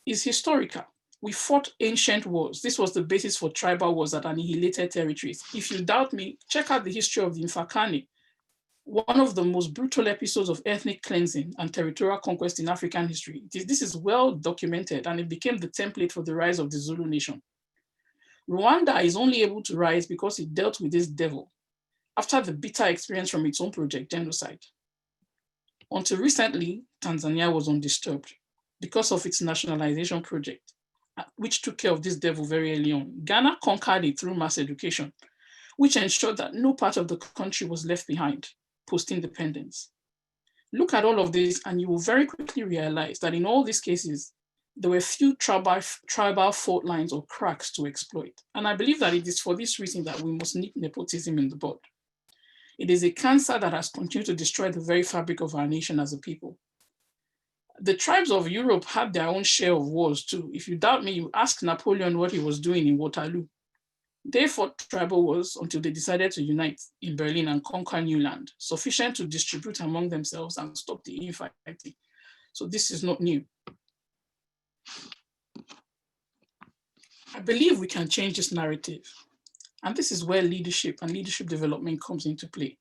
is historical. We fought ancient wars. This was the basis for tribal wars that annihilated territories. If you doubt me, check out the history of the Mfakane, one of the most brutal episodes of ethnic cleansing and territorial conquest in African history. This is well documented, and it became the template for the rise of the Zulu nation. Rwanda is only able to rise because it dealt with this devil after the bitter experience from its own project, genocide. Until recently, Tanzania was undisturbed because of its nationalization project, which took care of this devil very early on. Ghana conquered it through mass education, which ensured that no part of the country was left behind post-independence. Look at all of this and you will very quickly realize that in all these cases, there were few tribal fault lines or cracks to exploit. And I believe that it is for this reason that we must nip nepotism in the bud. It is a cancer that has continued to destroy the very fabric of our nation as a people. The tribes of Europe had their own share of wars too. If you doubt me, you ask Napoleon what he was doing in Waterloo. They fought tribal wars until they decided to unite in Berlin and conquer new land, sufficient to distribute among themselves and stop the infighting. So this is not new. I believe we can change this narrative. And this is where leadership and leadership development comes into play.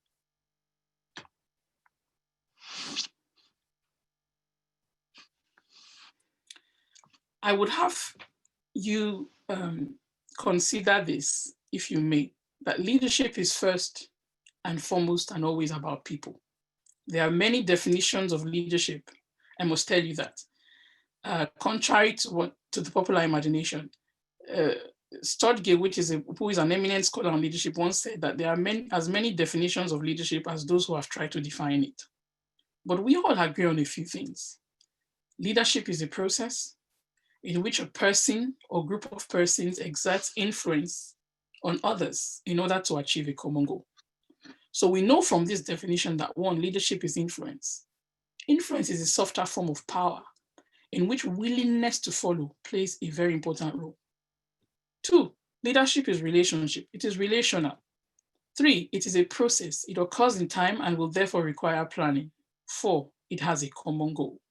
I would have you consider this, if you may, that leadership is first and foremost and always about people. There are many definitions of leadership. I must tell you that. Contrary to the popular imagination, Sturtge, who is an eminent scholar on leadership, once said that there are as many definitions of leadership as those who have tried to define it. But we all agree on a few things. Leadership is a process in which a person or group of persons exerts influence on others in order to achieve a common goal. So we know from this definition that one, leadership is influence. Influence is a softer form of power in which willingness to follow plays a very important role. Two, leadership is relationship. It is relational. Three, it is a process. It occurs in time and will therefore require planning. Four, it has a common goal.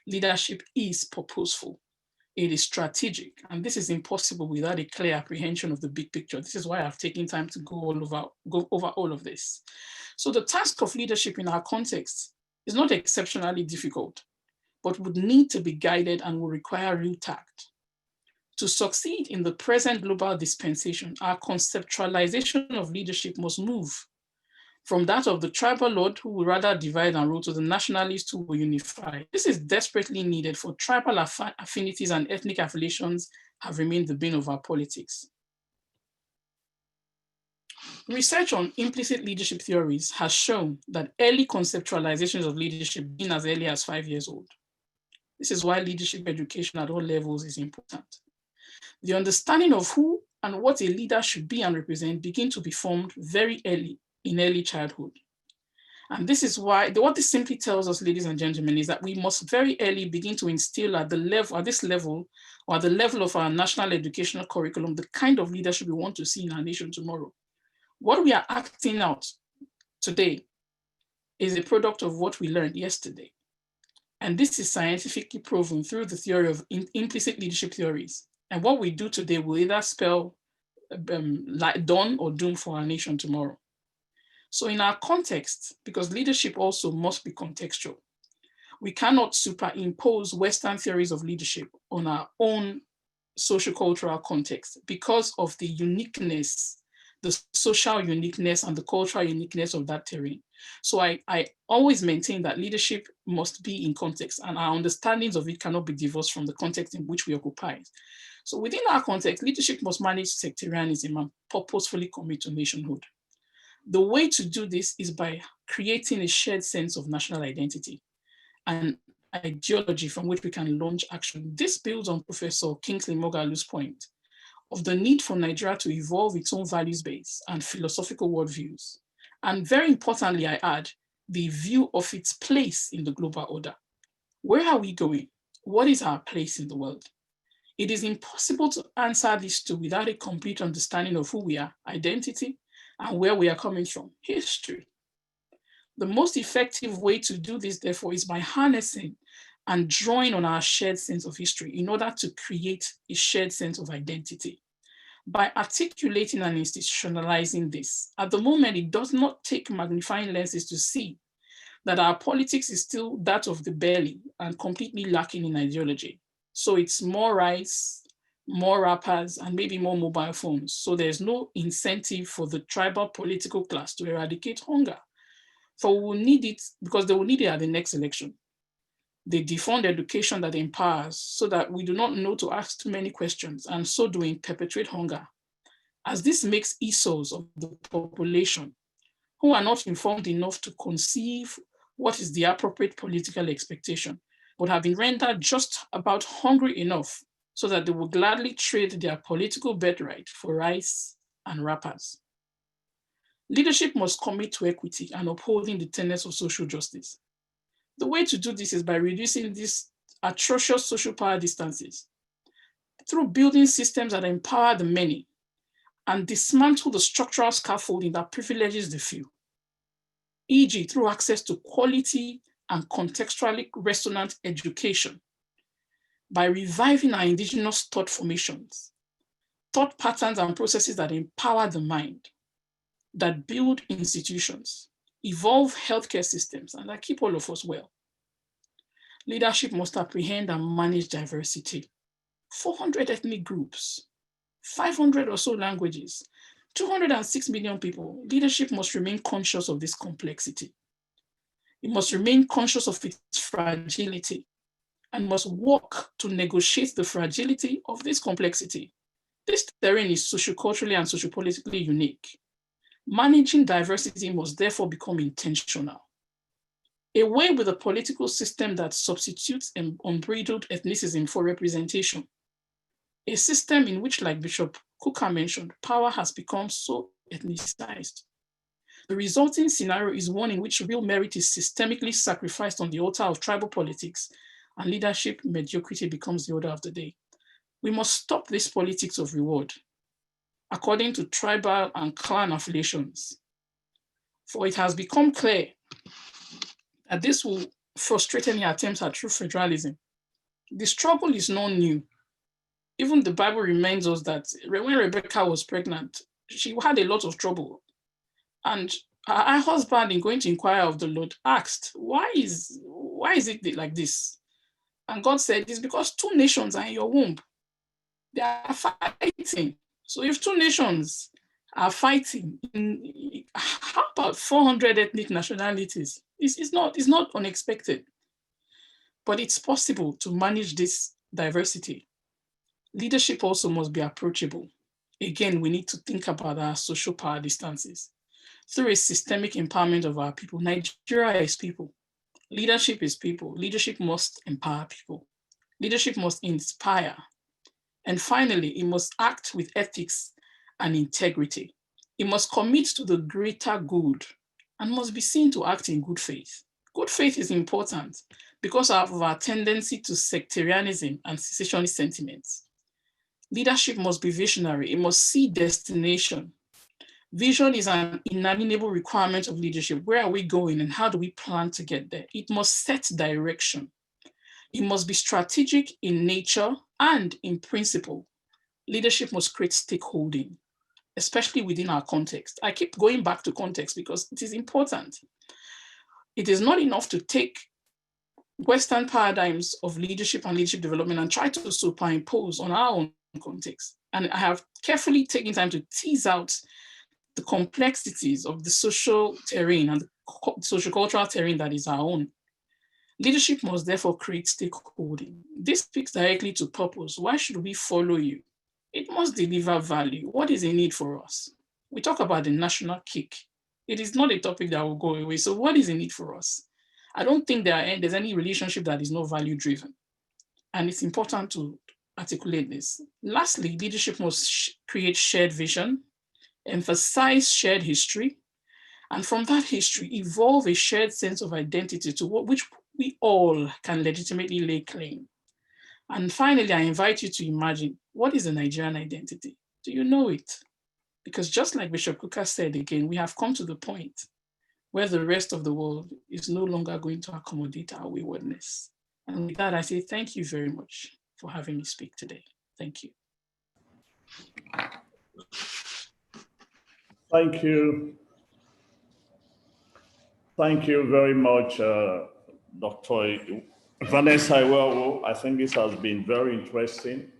Leadership is purposeful. It is strategic, and this is impossible without a clear apprehension of the big picture. This is why I've taken time to go over all of this. So the task of leadership in our context is not exceptionally difficult, but would need to be guided and will require real tact. To succeed in the present global dispensation, our conceptualization of leadership must move from that of the tribal lord who would rather divide and rule to the nationalist who will unify. This is desperately needed, for tribal affinities and ethnic affiliations have remained the bane of our politics. Research on implicit leadership theories has shown that early conceptualizations of leadership begin as early as 5 years old. This is why leadership education at all levels is important. The understanding of who and what a leader should be and represent begin to be formed very early in early childhood. And this is why, what this simply tells us, ladies and gentlemen, is that we must very early begin to instill at this level, or at the level of our national educational curriculum, the kind of leadership we want to see in our nation tomorrow. What we are acting out today is a product of what we learned yesterday. And this is scientifically proven through the theory of implicit leadership theories. And what we do today will either spell dawn or doom for our nation tomorrow. So in our context, because leadership also must be contextual, we cannot superimpose Western theories of leadership on our own sociocultural context because of the uniqueness the social uniqueness and the cultural uniqueness of that terrain. So I always maintain that leadership must be in context, and our understandings of it cannot be divorced from the context in which we occupy. So within our context, leadership must manage sectarianism and purposefully commit to nationhood. The way to do this is by creating a shared sense of national identity and ideology from which we can launch action. This builds on Professor Kingsley Moghalu's point of the need for Nigeria to evolve its own values base and philosophical worldviews. And very importantly, I add, the view of its place in the global order. Where are we going? What is our place in the world? It is impossible to answer these two without a complete understanding of who we are, identity, and where we are coming from, history. The most effective way to do this, therefore, is by harnessing and drawing on our shared sense of history in order to create a shared sense of identity. By articulating and institutionalizing this, at the moment, it does not take magnifying lenses to see that our politics is still that of the belly and completely lacking in ideology. So it's more rice, more rappers, and maybe more mobile phones. So there's no incentive for the tribal political class to eradicate hunger. For we will need it because they will need it at the next election. They defund education that empowers so that we do not know to ask too many questions, and so doing perpetuate hunger. As this makes ESOs of the population who are not informed enough to conceive what is the appropriate political expectation, but have been rendered just about hungry enough so that they will gladly trade their political birthright for rice and wrappers. Leadership must commit to equity and upholding the tenets of social justice. The way to do this is by reducing these atrocious social power distances through building systems that empower the many and dismantle the structural scaffolding that privileges the few, e.g. through access to quality and contextually resonant education, by reviving our indigenous thought formations, thought patterns and processes that empower the mind, that build institutions, evolve healthcare systems, and that keep all of us well. Leadership must apprehend and manage diversity. 400 ethnic groups, 500 or so languages, 206 million people. Leadership must remain conscious of this complexity. It must remain conscious of its fragility and must work to negotiate the fragility of this complexity. This terrain is socioculturally and sociopolitically unique. Managing diversity must therefore become intentional. Away with a political system that substitutes unbridled ethnicism for representation. A system in which, like Bishop Kuka mentioned, power has become so ethnicized. The resulting scenario is one in which real merit is systemically sacrificed on the altar of tribal politics, and leadership mediocrity becomes the order of the day. We must stop this politics of reward according to tribal and clan affiliations. For it has become clear that this will frustrate any attempts at true federalism. The struggle is not new. Even the Bible reminds us that when Rebecca was pregnant, she had a lot of trouble. And her husband, in going to inquire of the Lord, asked, why is it like this? And God said, it's because two nations are in your womb. They are fighting. So if two nations are fighting, how about 400 ethnic nationalities? It's not unexpected, but it's possible to manage this diversity. Leadership also must be approachable. Again, we need to think about our social power distances. Through a systemic empowerment of our people, Nigeria is people. Leadership is people. Leadership must empower people. Leadership must inspire. And finally, it must act with ethics and integrity. It must commit to the greater good and must be seen to act in good faith. Good faith is important because of our tendency to sectarianism and secessionist sentiments. Leadership must be visionary. It must see destination. Vision is an inalienable requirement of leadership. Where are we going and how do we plan to get there? It must set direction. It must be strategic in nature and in principle. Leadership must create stakeholding, especially within our context. I keep going back to context because it is important. It is not enough to take Western paradigms of leadership and leadership development and try to superimpose on our own context. And I have carefully taken time to tease out the complexities of the social terrain and the social cultural terrain that is our own. Leadership must therefore create stakeholding. This speaks directly to purpose. Why should we follow you? It must deliver value. What is in it for us? We talk about the national kick. It is not a topic that will go away. So what is in it for us? I don't think there's any relationship that is not value driven. And it's important to articulate this. Lastly, leadership must create shared vision, emphasize shared history, and from that history, evolve a shared sense of identity to which we all can legitimately lay claim. And finally, I invite you to imagine, what is a Nigerian identity? Do you know it? Because just like Bishop Kuka said again, we have come to the point where the rest of the world is no longer going to accommodate our waywardness. And with that, I say thank you very much for having me speak today. Thank you. Thank you. Thank you very much, Dr. Vanessa Iwowo. I think this has been very interesting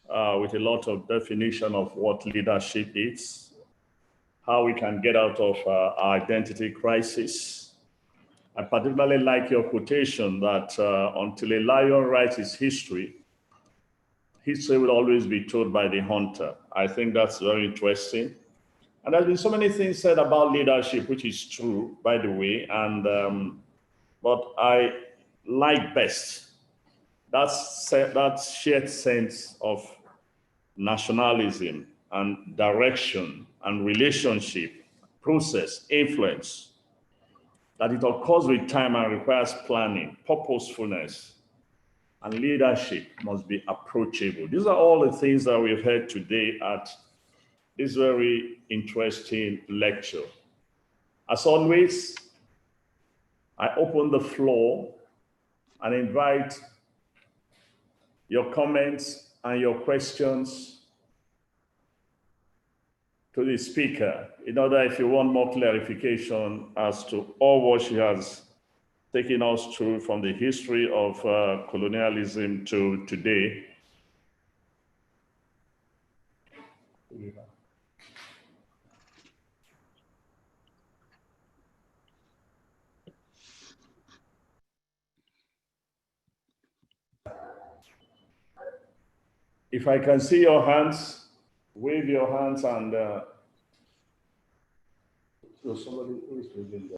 with a lot of definition of what leadership is, how we can get out of our identity crisis. I particularly like your quotation that until a lion writes his history, history will always be told by the hunter. I think that's very interesting. And there's been so many things said about leadership, which is true, by the way. And but I like best that shared sense of nationalism and direction and relationship, process, influence, that it occurs with time and requires planning, purposefulness, and leadership must be approachable. These are all the things that we've heard today at this very interesting lecture. As always, I open the floor and invite your comments and your questions to the speaker in order, if you want more clarification as to all what she has taken us through from the history of colonialism to today. If I can see your hands, wave your hands and so somebody who is waving there.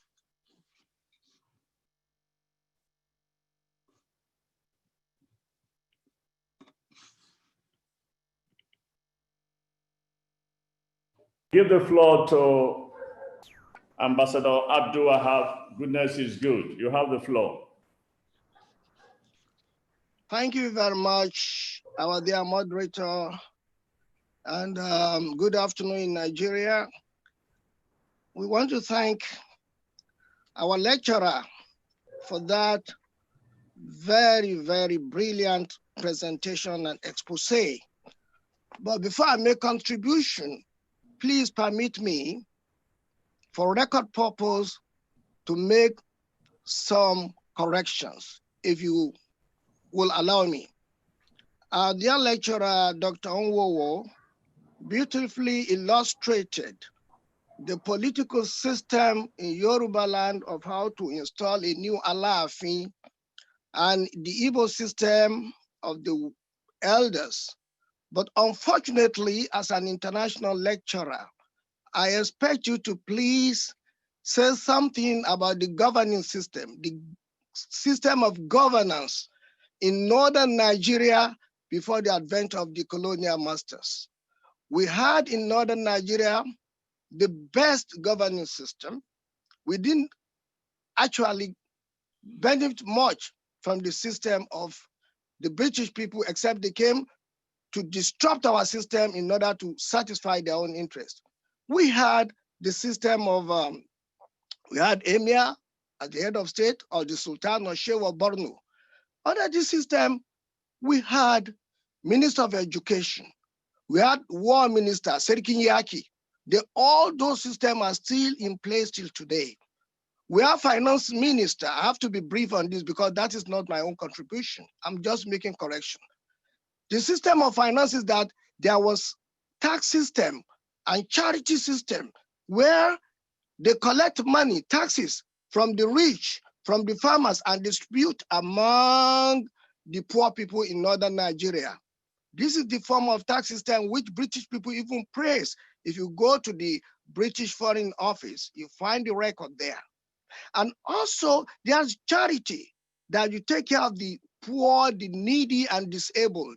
Give the floor to Ambassador Abdul Wahab. Goodness is good. You have the floor. Thank you very much, our dear moderator, and good afternoon in Nigeria. We want to thank our lecturer for that very, very brilliant presentation and expose. But before I make contribution, please permit me, for record purpose, to make some corrections, if you will allow me. Our dear lecturer, Dr. Iwowo, beautifully illustrated the political system in Yoruba land of how to install a new Alaafin and the Igbo system of the elders. But unfortunately, as an international lecturer, I expect you to please say something about the governing system, the system of governance in northern Nigeria before the advent of the colonial masters. We had in northern Nigeria the best governing system. We didn't actually benefit much from the system of the British people, except they came to disrupt our system in order to satisfy their own interest. We had the system of, we had Emir at the head of state, or the Sultan or Sheikh of Borno. Under this system, we had Minister of Education. We had War Minister, Serikin Yaki. All those systems are still in place till today. We have Finance Minister. I have to be brief on this because that is not my own contribution. I'm just making correction. The system of finance is that there was tax system and charity system where they collect money, taxes from the rich, from the farmers, and distribute among the poor people in northern Nigeria. This is the form of tax system which British people even praise. If you go to the British Foreign Office, you find the record there. And also there's charity, that you take care of the poor, the needy, and disabled,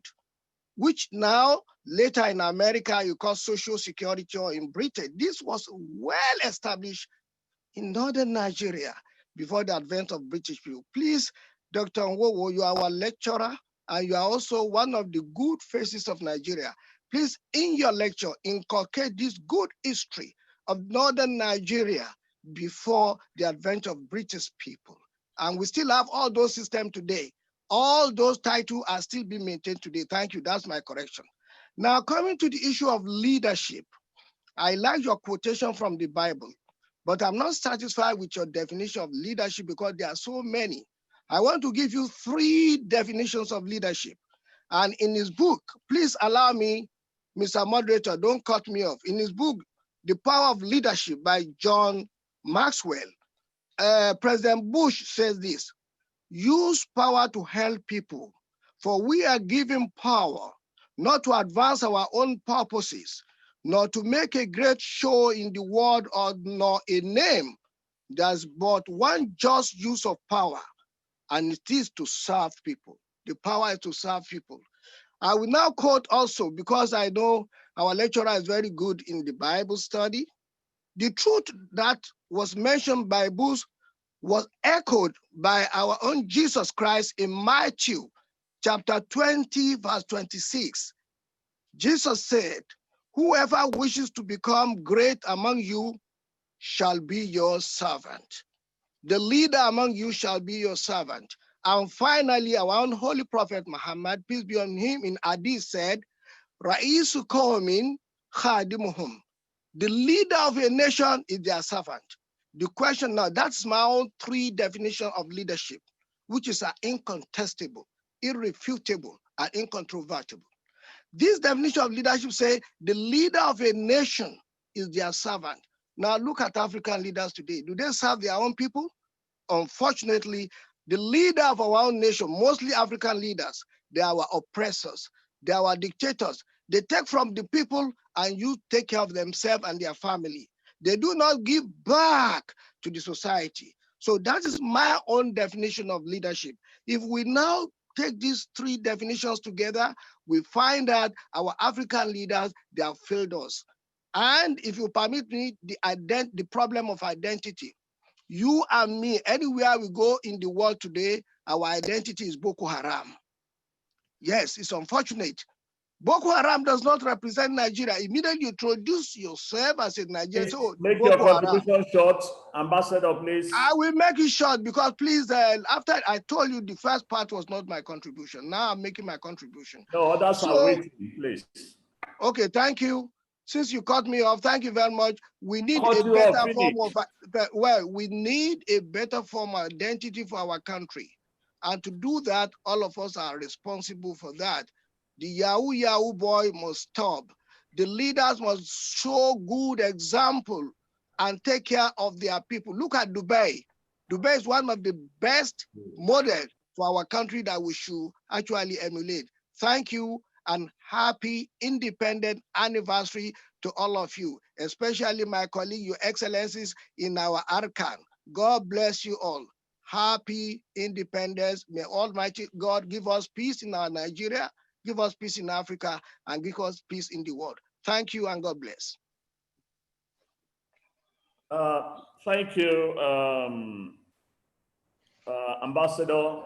which now later in America you call social security, or in Britain. This was well established in northern Nigeria before the advent of British people. Please, Dr. Iwowo, you are our lecturer, and you are also one of the good faces of Nigeria. Please, in your lecture, inculcate this good history of northern Nigeria before the advent of British people. And we still have all those systems today. All those titles are still being maintained today. Thank you, that's my correction. Now, coming to the issue of leadership, I like your quotation from the Bible, but I'm not satisfied with your definition of leadership because there are so many. I want to give you 3 definitions of leadership. And in his book, please allow me, Mr. Moderator, don't cut me off. In his book, The Power of Leadership by John Maxwell, President Bush says this: use power to help people, for we are given power not to advance our own purposes, nor to make a great show in the world, or nor a name. There's but one just use of power, and it is to serve people. The power is to serve people. I will now quote also, because I know our lecturer is very good in the Bible study. The truth that was mentioned by Bush was echoed by our own Jesus Christ in Matthew chapter 20, verse 26. Jesus said, whoever wishes to become great among you shall be your servant. The leader among you shall be your servant. And finally, our own holy prophet Muhammad, peace be on him, in Hadith said, Ra'isu qawmin khadimuhum. The leader of a nation is their servant. The question now, that's my own 3 definition of leadership, which is incontestable, irrefutable, and incontrovertible. This definition of leadership say the leader of a nation is their servant. Now look at African leaders today. Do they serve their own people? Unfortunately, the leader of our own nation, mostly African leaders, they are our oppressors. They are our dictators. They take from the people and you take care of themselves and their family. They do not give back to the society. So that is my own definition of leadership. If we now take these 3 definitions together, we find that our African leaders, they have failed us. And if you permit me, the problem of identity. You and me, anywhere we go in the world today, our identity is Boko Haram. Yes, it's unfortunate. Boko Haram does not represent Nigeria. Immediately you introduce yourself as a Nigerian. So Make Boko your Haram. contribution short, Ambassador, please. I will make it short because please, after I told you the first part was not my contribution. Now I'm making my contribution. No, others are waiting, please. Okay, thank you. Since you cut me off, thank you very much. We need a better form of, we need a better form of identity for our country. And to do that, all of us are responsible for that. The Yahoo boy must stop. The leaders must show good example and take care of their people. Look at Dubai. Dubai is one of the best models for our country that we should actually emulate. Thank you and happy independent anniversary to all of you, especially my colleague, your excellencies in our Arkan. God bless you all. Happy independence. May Almighty God give us peace in our Nigeria, give us peace in Africa, and give us peace in the world. Thank you and God bless. Thank you, Ambassador.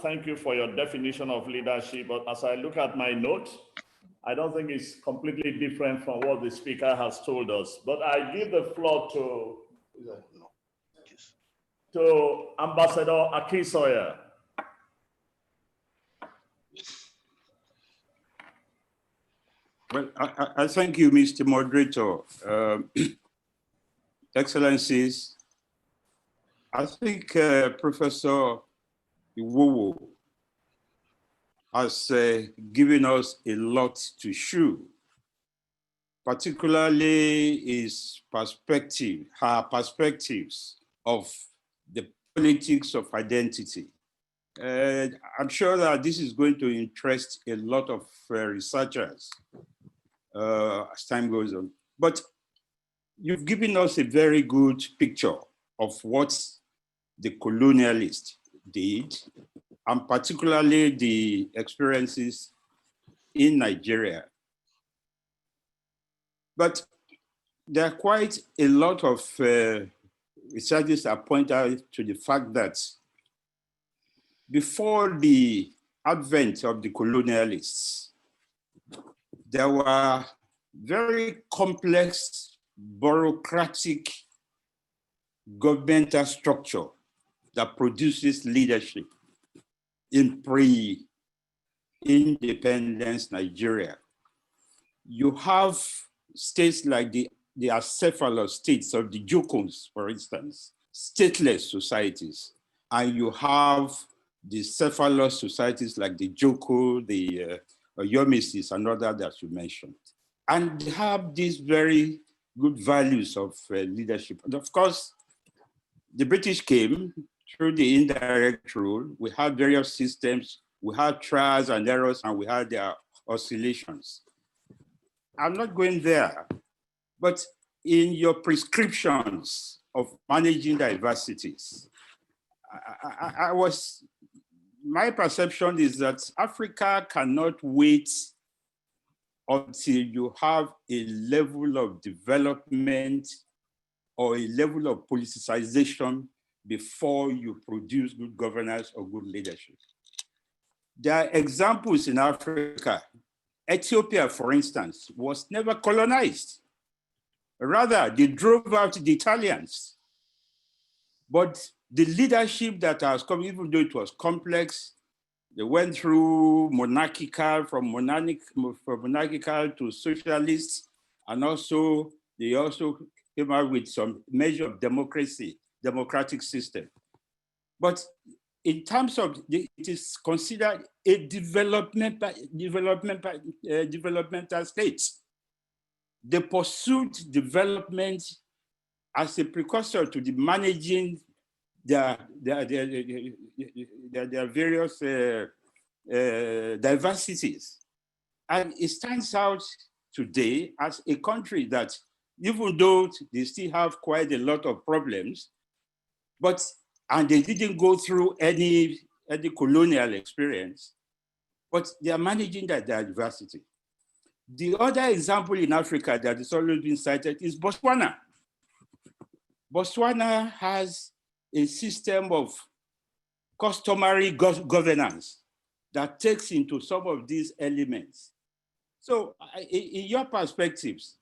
Thank you for your definition of leadership. But as I look at my notes, I don't think it's completely different from what the speaker has told us. But I give the floor to Ambassador Akinsoya. Well, I thank you, Mr. Moderator. Excellencies, I think Professor Iwowo has given us a lot to chew. particularly her perspectives of the politics of identity. I'm sure that this is going to interest a lot of researchers as time goes on. But you've given us a very good picture of what the colonialists did, and particularly the experiences in Nigeria. But there are quite a lot of researchers that point out to the fact that before the advent of the colonialists, there were very complex bureaucratic governmental structure that produces leadership in pre-independence Nigeria. You have states like the acephalous states of the Jokos, for instance, stateless societies, and you have the cephalous societies like the Joko, the Yomisis, and other that you mentioned. And they have these very good values of leadership. And of course, the British came through the indirect rule. We had various systems. We had trials and errors, and we had their oscillations. I'm not going there, but in your prescriptions of managing diversities, my perception is that Africa cannot wait until you have a level of development or a level of politicization before you produce good governance or good leadership. There are examples in Africa. Ethiopia, for instance, was never colonized. Rather, they drove out the Italians. But the leadership that has come, even though it was complex, they went through from monarchical to socialist, and also they also came out with some measure of democratic system. But in terms of, it is considered a developmental state. They pursued development as a precursor to the managing their various diversities. And it stands out today as a country that, even though they still have quite a lot of problems, and they didn't go through any colonial experience, but they are managing their diversity. The other example in Africa that has always been cited is Botswana. Botswana has a system of customary governance that takes into some of these elements. So in your perspectives,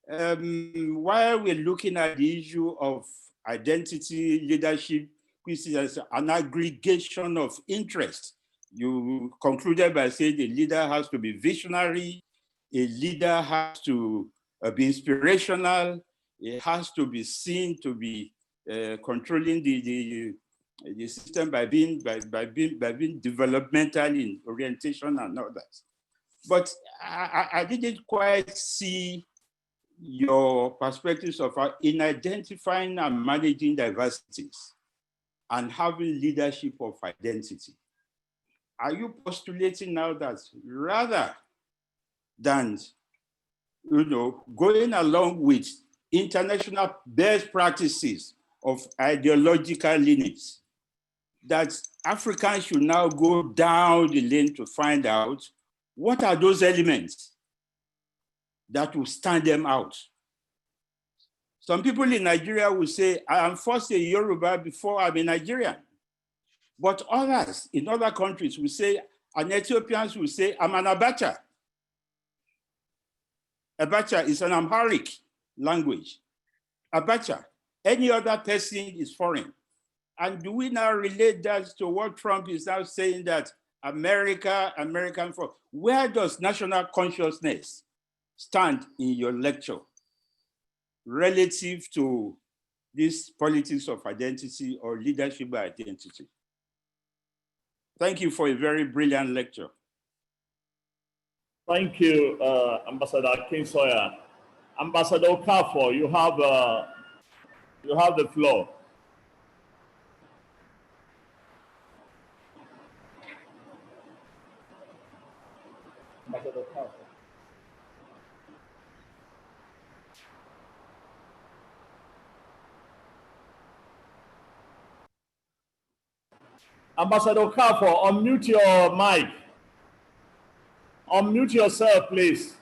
while we're looking at the issue of identity, leadership, which is an aggregation of interest, you concluded by saying the leader has to be visionary, a leader has to be inspirational, it has to be seen to be controlling the system by being developmental in orientation and all that. But I didn't quite see your perspectives of in identifying and managing diversities and having leadership of identity. Are you postulating now that rather than going along with international best practices of ideological lineage, that Africans should now go down the lane to find out what are those elements that will stand them out? Some people in Nigeria will say, I am first a Yoruba before I'm a Nigerian. But others in other countries will say, and Ethiopians will say, I'm an Abacha. Abacha is an Amharic language. Abacha. Any other person is foreign. And do we now relate that to what Trump is now saying that American for? Where does national consciousness stand in your lecture relative to this politics of identity or leadership by identity? Thank you for a very brilliant lecture. Thank you, Ambassador King Sawyer. Ambassador Okafor, you have the floor. Ambassador Okafor. Ambassador Okafor, unmute your mic. Unmute yourself, please.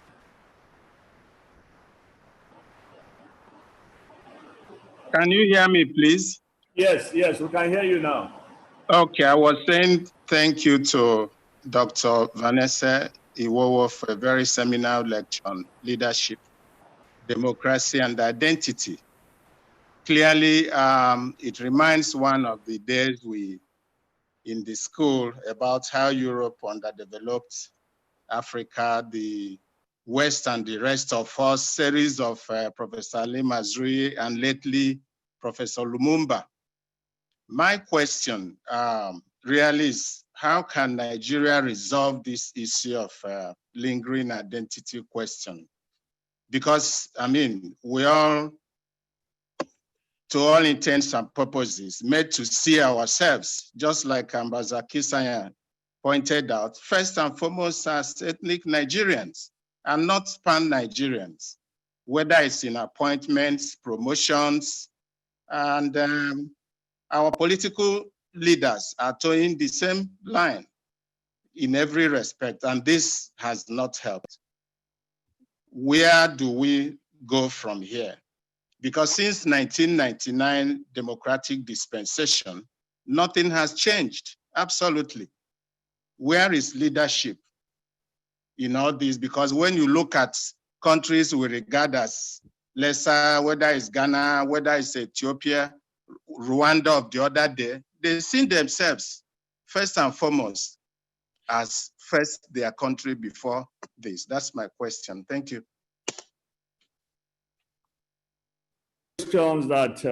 Can you hear me, please? Yes, yes, we can hear you now. Okay, I was saying thank you to Dr. Vanessa Iwowo for a very seminal lecture on leadership, democracy, and identity. Clearly, it reminds one of the days in the school about how Europe underdeveloped Africa, the West, and the rest of us, series of Professor Ali Mazrui and lately Professor Lumumba. My question really is, how can Nigeria resolve this issue of lingering identity question? Because, I mean, we all, to all intents and purposes, made to see ourselves, just like Ambassador Kisanya pointed out, first and foremost as ethnic Nigerians and not pan-Nigerians, whether it's in appointments, promotions, and our political leaders are towing the same line in every respect, and this has not helped. Where do we go from here? Because since 1999 democratic dispensation, nothing has changed, absolutely. Where is leadership in all this? Because when you look at countries we regard as lesser, whether it's Ghana, whether it's Ethiopia, Rwanda of the other day, they see themselves first and foremost as first their country before this. That's my question. Thank you. Questions that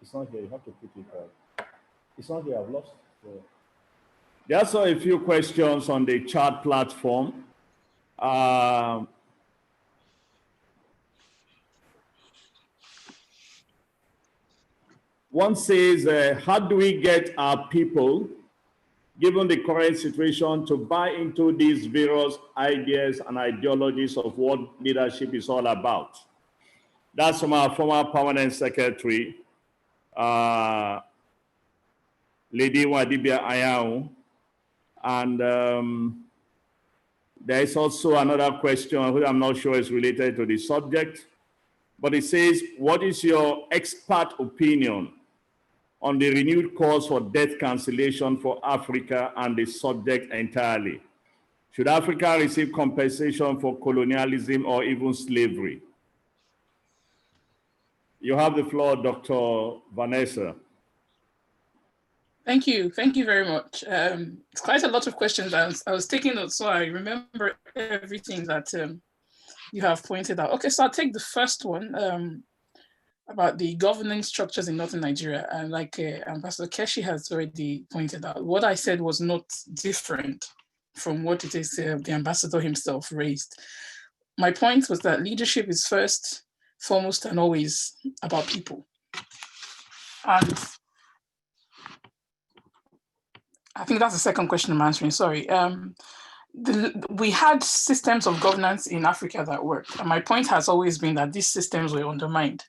it's not here. You have to put it out. It's not here. I've lost. There are also a few questions on the chat platform. One says, how do we get our people, given the current situation, to buy into these various ideas and ideologies of what leadership is all about? That's from our former permanent secretary, Lady Wadibia Ayahu. And there is also another question, which I'm not sure is related to the subject, but it says, what is your expert opinion on the renewed calls for debt cancellation for Africa and the subject entirely? Should Africa receive compensation for colonialism or even slavery? You have the floor, Dr. Vanessa. Thank you very much. It's quite a lot of questions. I was taking notes, so I remember everything that you have pointed out. Okay, so I'll take the first one about the governing structures in northern Nigeria. And like Ambassador Keshi has already pointed out, what I said was not different from what it is the ambassador himself raised. My point was that leadership is first, foremost, and always about people. And I think that's the second question I'm answering, sorry. We had systems of governance in Africa that worked. And my point has always been that these systems were undermined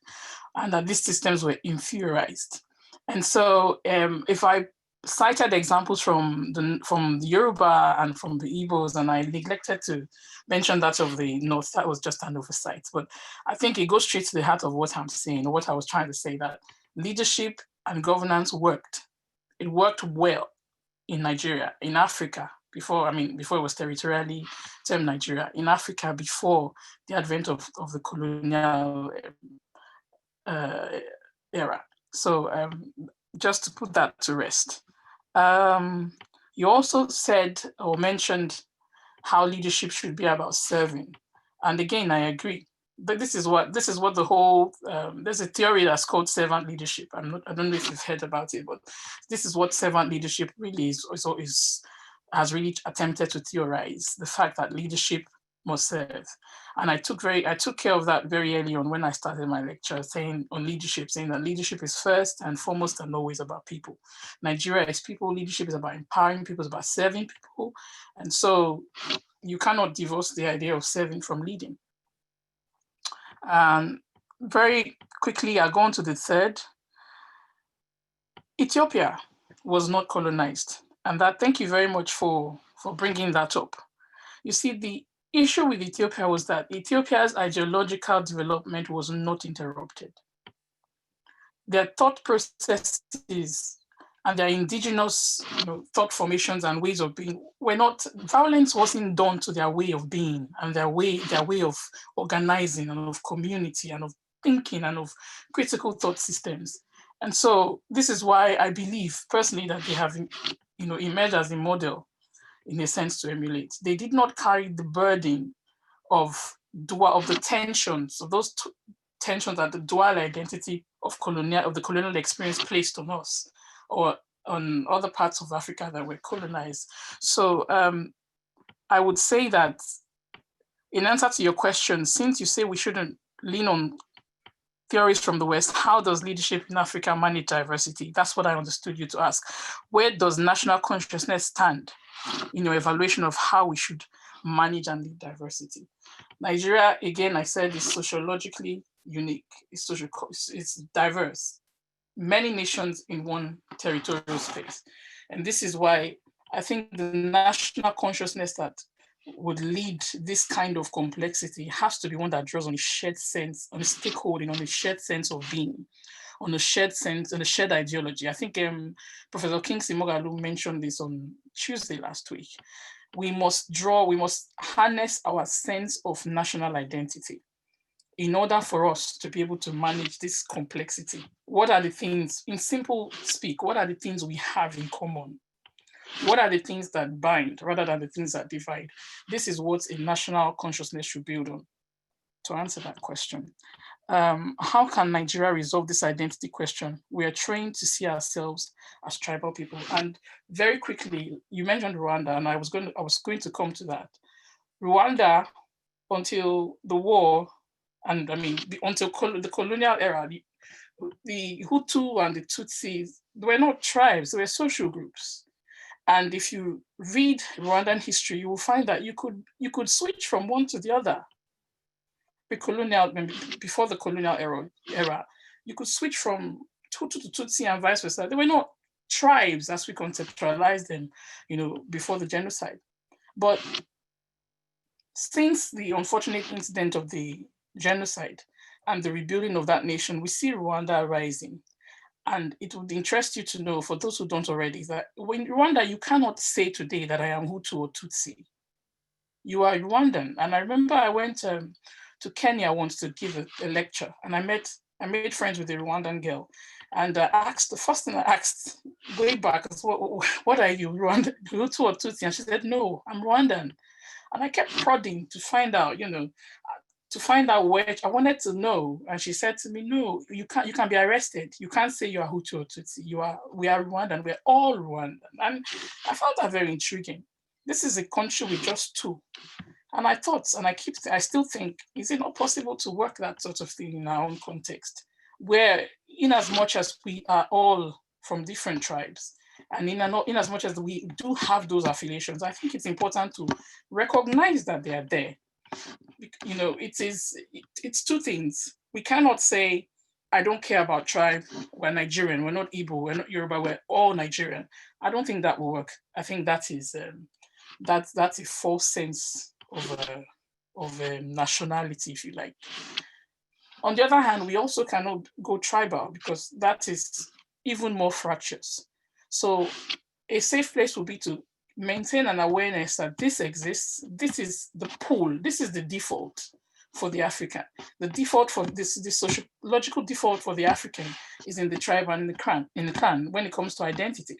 and that these systems were inferiorized. And so if I cited examples from the Yoruba and from the Igbos, and I neglected to mention that of the North, that was just an oversight. But I think it goes straight to the heart of what I'm saying, or what I was trying to say, that leadership and governance worked. It worked well in Nigeria, in Africa, before it was territorially termed Nigeria, in Africa before the advent of the colonial era. So just to put that to rest. You also said or mentioned how leadership should be about serving. And again, I agree. But this is what the whole, there's a theory that's called servant leadership. I don't know if you've heard about it, but this is what servant leadership really has really attempted to theorize, the fact that leadership must serve. And I took care of that very early on when I started my lecture, saying that leadership is first and foremost and always about people. Nigeria is people, leadership is about empowering people, it's about serving people. And so you cannot divorce the idea of serving from leading. Very quickly, I go on to the third. Ethiopia was not colonized. And thank you very much for bringing that up. You see, the issue with Ethiopia was that Ethiopia's ideological development was not interrupted. Their thought processes and their indigenous thought formations and ways of being were not, violence wasn't done to their way of being and their way of organizing and of community and of thinking and of critical thought systems. And so this is why I believe personally that they have emerged as a model in a sense to emulate. They did not carry the burden of the tensions, of those tensions that the dual identity of the colonial experience placed on us or on other parts of Africa that were colonized. So I would say that in answer to your question, since you say we shouldn't lean on theories from the West, how does leadership in Africa manage diversity? That's what I understood you to ask. Where does national consciousness stand in your evaluation of how we should manage and lead diversity? Nigeria, again, I said, is sociologically unique. It's diverse. Many nations in one territorial space. And this is why I think the national consciousness that would lead this kind of complexity has to be one that draws on a shared sense, on a stakeholding, on a shared sense of being, on a shared sense, on a shared ideology. I think Professor Kingsley Moghalu mentioned this on Tuesday last week. We must harness our sense of national identity in order for us to be able to manage this complexity. What are the things, in simple speak, what are the things we have in common? What are the things that bind rather than the things that divide? This is what a national consciousness should build on. To answer that question, how can Nigeria resolve this identity question? We are trained to see ourselves as tribal people. And very quickly, you mentioned Rwanda, and I was going to come to that. Rwanda, until the war, and I mean, until the colonial era, the Hutu and the Tutsis, they were not tribes, they were social groups. And if you read Rwandan history, you will find that you could switch from one to the other. Before the colonial era, you could switch from Hutu to Tutsi and vice versa. They were not tribes as we conceptualized them, before the genocide. But since the unfortunate incident of the genocide and the rebuilding of that nation, we see Rwanda rising. And it would interest you to know, for those who don't already, that in Rwanda, you cannot say today that I am Hutu or Tutsi. You are Rwandan. And I remember I went to Kenya once to give a lecture, and I made friends with a Rwandan girl. And the first thing I asked way back is, what are you, Rwandan, Hutu or Tutsi? And she said, no, I'm Rwandan. And I kept prodding to find out, where I wanted to know. And she said to me, no, you can be arrested. You can't say you are Hutu or Tutsi. We are Rwandan. We're all Rwandan. And I found that very intriguing. This is a country with just two. And I thought, and I still think, is it not possible to work that sort of thing in our own context, where in as much as we are all from different tribes, and in as much as we do have those affiliations, I think it's important to recognize that they are there. It's two things. We cannot say, I don't care about tribe, we're Nigerian, we're not Igbo, we're not Yoruba, we're all Nigerian. I don't think that will work. I think that is that's a false sense of nationality, if you like. On the other hand, we also cannot go tribal, because that is even more fractious. So a safe place would be to maintain an awareness that this exists. This is the pool. This is the default for the African. The default for the sociological default for the African is in the tribe and in the clan when it comes to identity.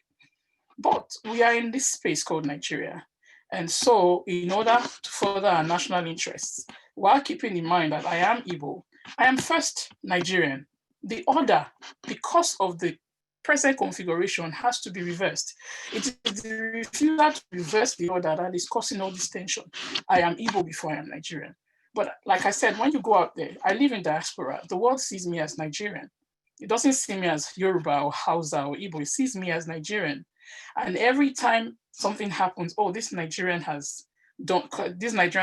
But we are in this space called Nigeria. And so in order to further our national interests, while keeping in mind that I am Igbo, I am first Nigerian. The other, because of the present configuration has to be reversed. It is the refusal to reverse the order that is causing all this tension. I am Igbo before I am Nigerian. But like I said, when you go out there, I live in diaspora, the world sees me as Nigerian. It doesn't see me as Yoruba or Hausa or Igbo, it sees me as Nigerian. And every time something happens, oh, these Nigerians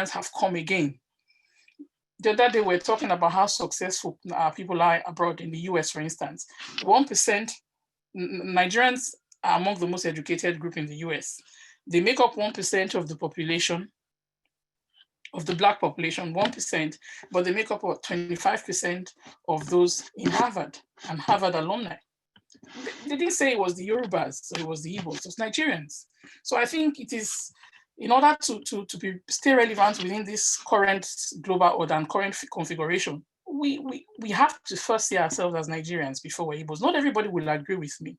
have come again. The other day, we're talking about how successful people are abroad in the US, for instance. 1%, Nigerians are among the most educated group in the US. They make up 1% of the population, of the Black population, 1%, but they make up 25% of those in Harvard and Harvard alumni. They didn't say it was the Yorubas, so it was the Igbos, it was Nigerians. So I think it is, in order to stay relevant within this current global order and current configuration, we have to first see ourselves as Nigerians before we're Igbos. Not everybody will agree with me,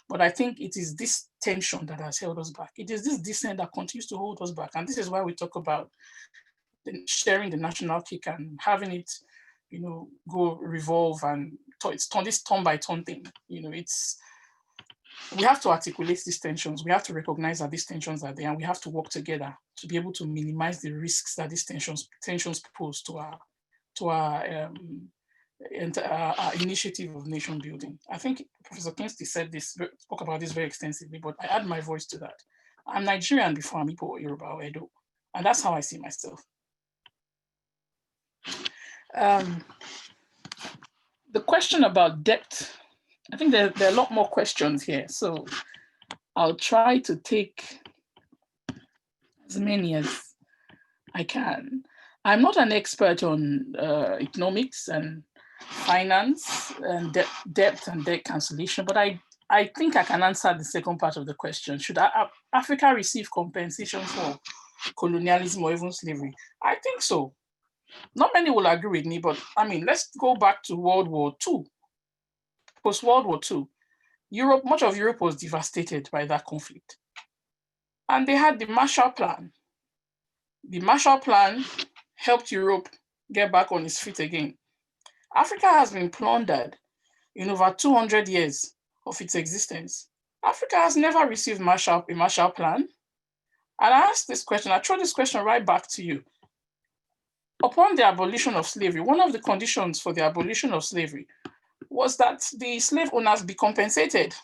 but I think it is this tension that has held us back. It is this dissent that continues to hold us back. And this is why we talk about sharing the national cake and having it, go revolve, and it's this turn by turn thing. We have to articulate these tensions. We have to recognize that these tensions are there, and we have to work together to be able to minimize the risks that these tensions pose to our initiative of nation building. I think Professor Kinsey spoke about this very extensively, but I add my voice to that. I'm Nigerian before I'm Igbo or Yoruba or Edo, and that's how I see myself. The question about depth, I think there are a lot more questions here, so I'll try to take as many as I can. I'm not an expert on economics and finance and debt and debt cancellation, but I think I can answer the second part of the question. Should Africa receive compensation for colonialism or even slavery? I think so. Not many will agree with me, but I mean, let's go back to World War II. Post-World War II, much of Europe was devastated by that conflict. And they had the Marshall Plan. The Marshall Plan helped Europe get back on its feet again. Africa has been plundered in over 200 years of its existence. Africa has never received a Marshall Plan. And I ask this question, I throw this question right back to you. Upon the abolition of slavery, one of the conditions for the abolition of slavery was that the slave owners be compensated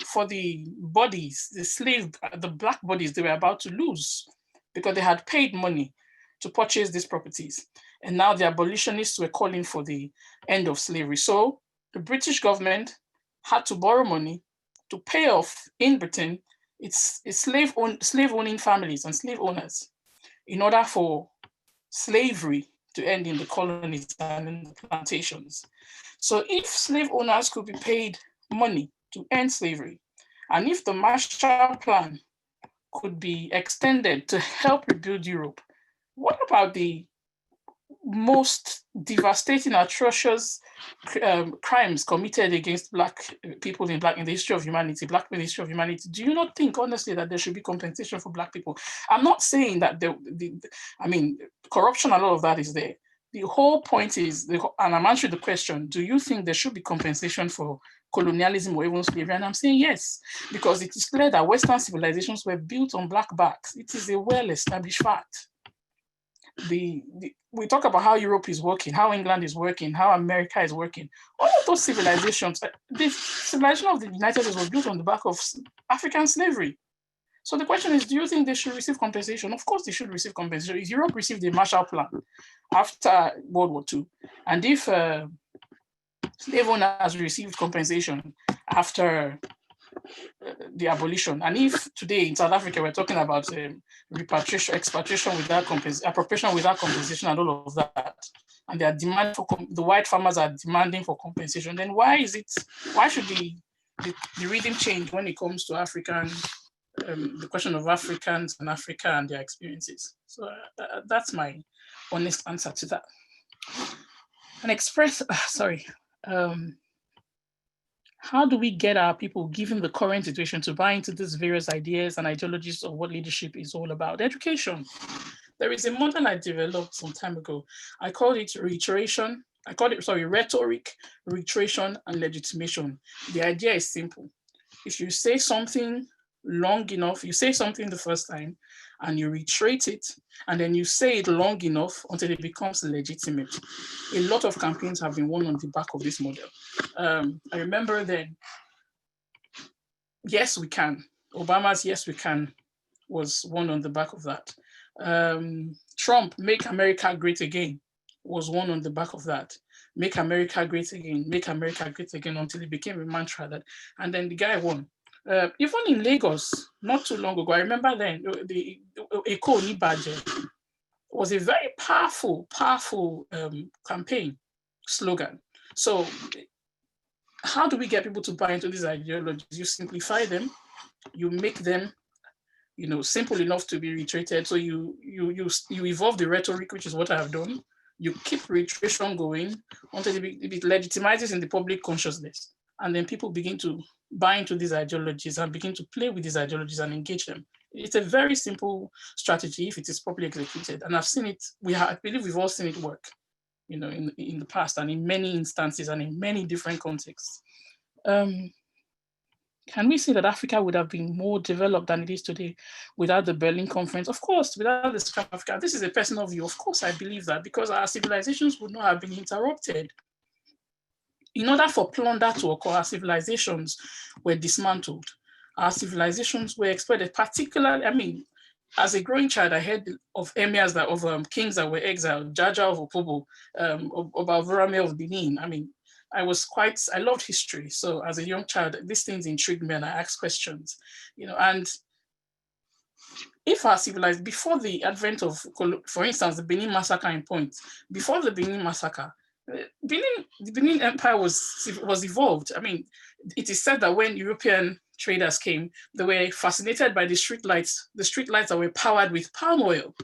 for the bodies, the Black bodies they were about to lose, because they had paid money to purchase these properties. And now the abolitionists were calling for the end of slavery. So the British government had to borrow money to pay off in Britain its slave-owning families and slave owners in order for slavery to end in the colonies and in the plantations. So if slave owners could be paid money to end slavery, and if the Marshall Plan could be extended to help rebuild Europe, what about the most devastating, atrocious crimes committed against Black people in the history of humanity, Black people in the history of humanity? Do you not think, honestly, that there should be compensation for Black people? I'm not saying that corruption and all of that is there. The whole point is, and I'm answering the question, do you think there should be compensation for colonialism or even slavery? And I'm saying yes, because it is clear that Western civilizations were built on Black backs. It is a well-established fact. We talk about how Europe is working, how England is working, how America is working. All of those civilizations, the civilization of the United States was built on the back of African slavery. So the question is, do you think they should receive compensation? Of course they should receive compensation. If Europe received the Marshall Plan after World War II, and if slave owners received compensation after the abolition, and if today in South Africa we're talking about repatriation, expatriation without compensation, appropriation without compensation, and all of that, and they are demanding for the white farmers are demanding for compensation, then why should the rhythm change when it comes to African? The question of Africans and Africa and their experiences. So that's my honest answer to that. And how do we get our people, given the current situation, to buy into these various ideas and ideologies of what leadership is all about? Education. There is a model I developed some time ago. I call it reiteration, I call it, sorry, rhetoric, reiteration, and legitimation. The idea is simple. If you say something long enough, you say something the first time and you reiterate it, and then you say it long enough until it becomes legitimate. A lot of campaigns have been won on the back of this model. I remember then, yes, we can. Obama's yes, we can was one on the back of that. Trump, make America great again, was one on the back of that. Make America great again, make America great again, until it became a mantra that, and then the guy won. Even in Lagos, not too long ago, I remember then, the Eko Nibaje was a very powerful campaign slogan. So how do we get people to buy into these ideologies? You simplify them, you make them, you know, simple enough to be reiterated. So you evolve the rhetoric, which is what I have done. You keep reiteration going until it legitimizes in the public consciousness. And then people begin to buy into these ideologies and begin to play with these ideologies and engage them. It's a very simple strategy if it is properly executed. And I've seen it, I believe we've all seen it work, you know, in the past and in many instances and in many different contexts. Can we say that Africa would have been more developed than it is today without the Berlin Conference? Of course, without the Scrap Africa. This is a personal view. Of course, I believe that, because our civilizations would not have been interrupted. In order for plunder to occur, our civilizations were dismantled. Our civilizations were exploited, particularly, I mean, as a growing child, I heard of emirs kings that were exiled, Jaja of Opobo, Obavorame of Benin. I mean, I loved history. So as a young child, these things intrigued me and I asked questions, you know, and if our civilized, before the advent of, for instance, the Benin massacre in Point, before the Benin massacre, the Benin Empire was evolved. I mean, it is said that when European traders came, they were fascinated by the street lights that were powered with palm oil.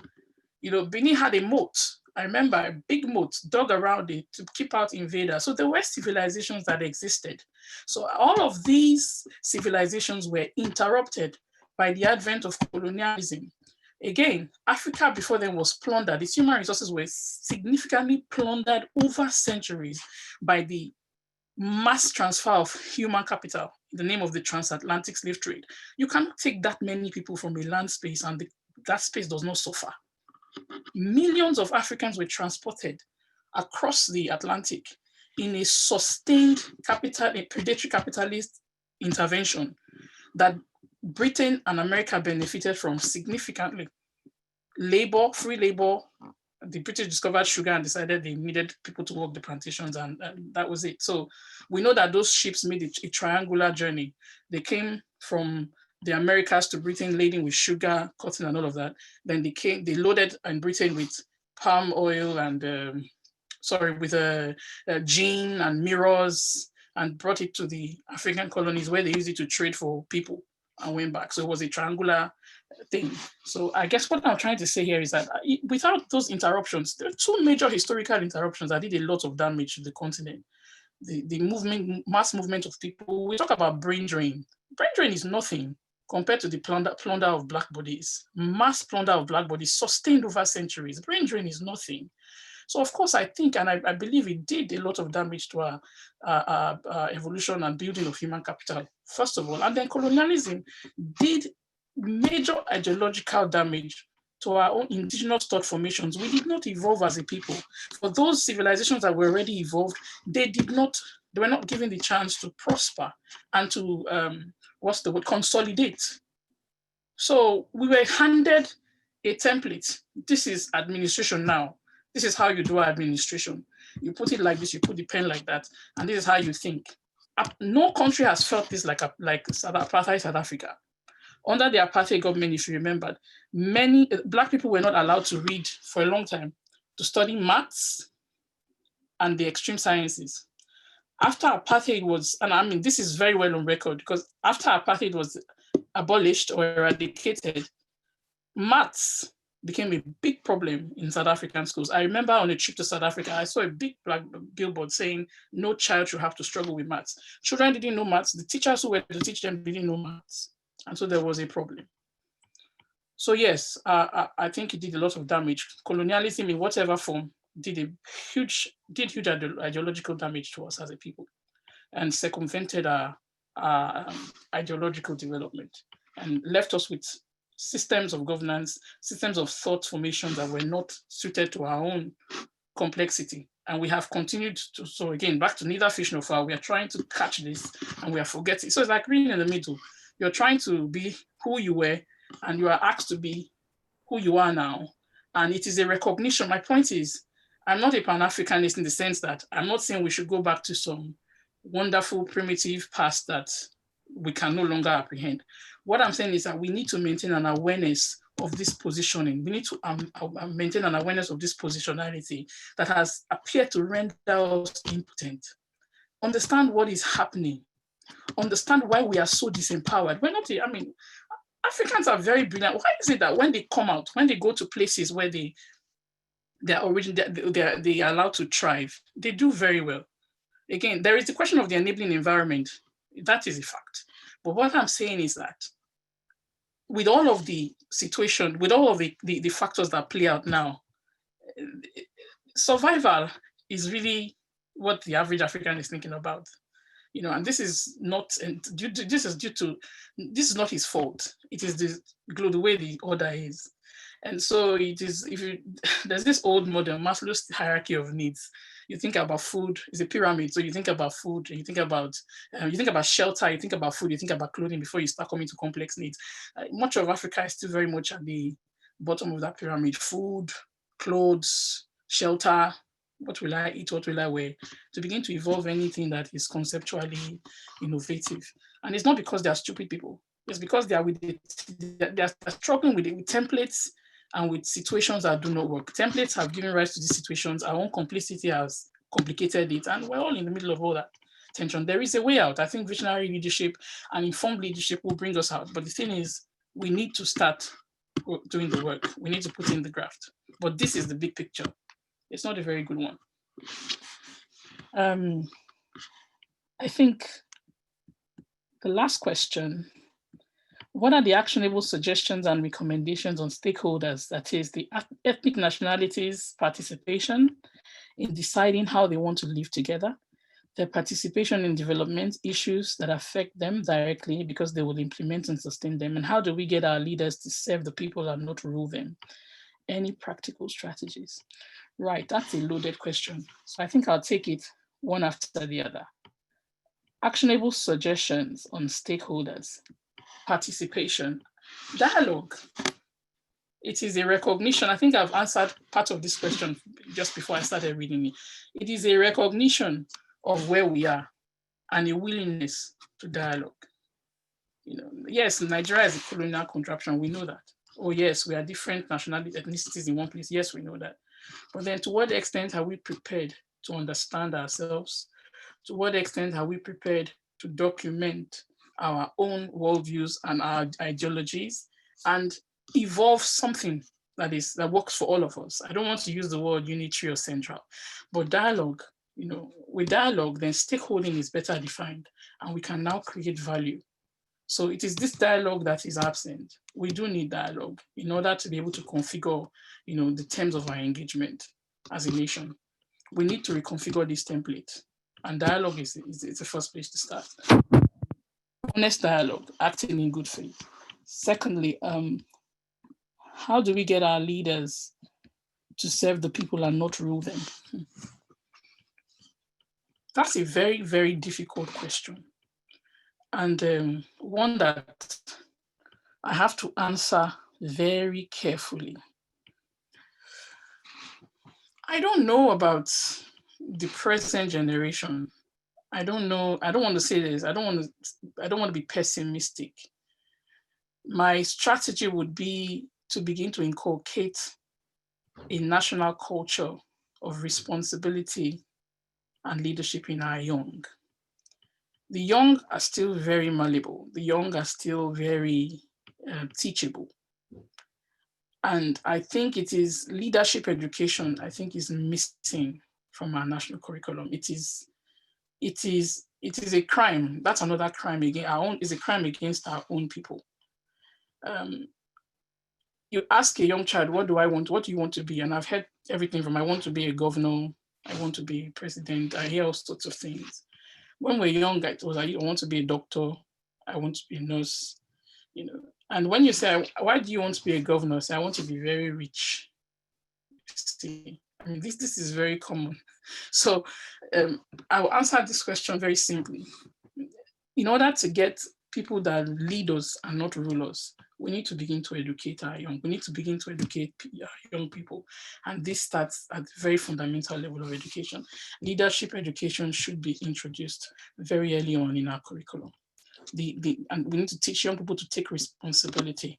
You know, Benin had a moat. I remember a big moat dug around it to keep out invaders. So there were civilizations that existed. So all of these civilizations were interrupted by the advent of colonialism. Again, Africa before then was plundered. Its human resources were significantly plundered over centuries by the mass transfer of human capital in the name of the transatlantic slave trade. You cannot take that many people from a land space and that space does not suffer. Millions of Africans were transported across the Atlantic in a sustained predatory capitalist intervention that Britain and America benefited from significantly. Free labor, the British discovered sugar and decided they needed people to work the plantations, and that was it. So we know that those ships made a triangular journey. They came from the Americas to Britain laden with sugar, cotton, and all of that. Then they loaded in Britain with palm oil and with gin and mirrors, and brought it to the African colonies where they used it to trade for people and went back. So it was a triangular thing. So I guess what I'm trying to say here is that without those interruptions, there are two major historical interruptions that did a lot of damage to the continent. The mass movement of people. We talk about brain drain. Brain drain is nothing compared to the plunder of Black bodies. Mass plunder of Black bodies sustained over centuries. Brain drain is nothing. So of course, I think, and I believe it did a lot of damage to our evolution and building of human capital, first of all. And then colonialism did major ideological damage to our own indigenous thought formations. We did not evolve as a people. For those civilizations that were already evolved, they were not given the chance to prosper and to, consolidate. So we were handed a template. This is administration now. This is how you do administration. You put it like this, you put the pen like that, and this is how you think. No country has felt this like apartheid South Africa. Under the apartheid government, if you remember, many Black people were not allowed to read for a long time, to study maths and the extreme sciences. After apartheid was, and I mean, this is very well on record, because after apartheid was abolished or eradicated, maths became a big problem in South African schools. I remember on a trip to South Africa, I saw a big black billboard saying no child should have to struggle with maths. Children didn't know maths. The teachers who were to teach them didn't know maths. And so there was a problem. So yes, I think it did a lot of damage. Colonialism in whatever form did huge ideological damage to us as a people, and circumvented our ideological development, and left us with systems of governance, systems of thought formation that were not suited to our own complexity. And we have continued to, so again, back to neither fish nor fowl, we are trying to catch this and we are forgetting. So it's like reading in the middle. You're trying to be who you were and you are asked to be who you are now. And it is a recognition. My point is, I'm not a Pan-Africanist in the sense that I'm not saying we should go back to some wonderful primitive past that we can no longer apprehend. What I'm saying is that we need to maintain an awareness of this positioning. We need to maintain an awareness of this positionality that has appeared to render us impotent. Understand what is happening. Understand why we are so disempowered. We're not, I mean, Africans are very brilliant. Why is it that when they come out, when they go to places where they are allowed to thrive, they do very well? Again, there is the question of the enabling environment. That is a fact. But what I'm saying is that with all of the situation, with all of the factors that play out now, survival is really what the average African is thinking about. You know, and this is not, and this is not his fault. It is the way the order is. And so it is, there's this old model, Maslow's hierarchy of needs. You think about food, it's a pyramid. So you think about food, and you think about shelter, you think about food, you think about clothing before you start coming to complex needs. Much of Africa is still very much at the bottom of that pyramid. Food, clothes, shelter, what will I eat, what will I wear? To begin to evolve anything that is conceptually innovative. And it's not because they are stupid people. It's because they are they're struggling with templates and with situations that do not work. Templates have given rise to these situations. Our own complicity has complicated it. And we're all in the middle of all that tension. There is a way out. I think visionary leadership and informed leadership will bring us out. But the thing is, we need to start doing the work. We need to put in the graft. But this is the big picture. It's not a very good one. I think the last question, what are the actionable suggestions and recommendations on stakeholders, that is the ethnic nationalities' participation in deciding how they want to live together, their participation in development issues that affect them directly because they will implement and sustain them, and how do we get our leaders to serve the people and not rule them? Any practical strategies? Right, that's a loaded question. So I think I'll take it one after the other. Actionable suggestions on stakeholders, participation, dialogue. It is a recognition. I think I've answered part of this question just before I started reading it. It is a recognition of where we are and a willingness to dialogue. You know, yes, Nigeria is a colonial contraption. We know that. Oh yes, we are different nationalities, ethnicities in one place. Yes, we know that. But then to what extent are we prepared to understand ourselves? To what extent are we prepared to document our own worldviews and our ideologies and evolve something that works for all of us? I don't want to use the word unitary or central, but dialogue, you know, with dialogue, then stakeholding is better defined and we can now create value. So it is this dialogue that is absent. We do need dialogue in order to be able to configure, you know, the terms of our engagement as a nation. We need to reconfigure this template, and dialogue is the first place to start. Honest dialogue, acting in good faith. Secondly, how do we get our leaders to serve the people and not rule them? That's a very, very difficult question. And one that I have to answer very carefully. I don't know about the present generation. I don't know. I don't want to say this. I don't want to be pessimistic. My strategy would be to begin to inculcate a national culture of responsibility and leadership in our young. The young are still very malleable. The young are still very teachable. And I think it is leadership education, I think, is missing from our national curriculum. It is a crime. That's another crime against our own, is a crime against our own people. you ask a young child, what do you want to be? And I've heard everything from, I want to be a governor, I want to be a president, I hear all sorts of things. When we're young, it was like, I want to be a doctor, I want to be a nurse, you know. And when you say, why do you want to be a governor? Say, I want to be very rich. See, I mean, this is very common. So I'll answer this question very simply. In order to get people that lead us and not rule us, we need to begin to educate our young. We need to begin to educate young people. And this starts at the very fundamental level of education. Leadership education should be introduced very early on in our curriculum. And we need to teach young people to take responsibility.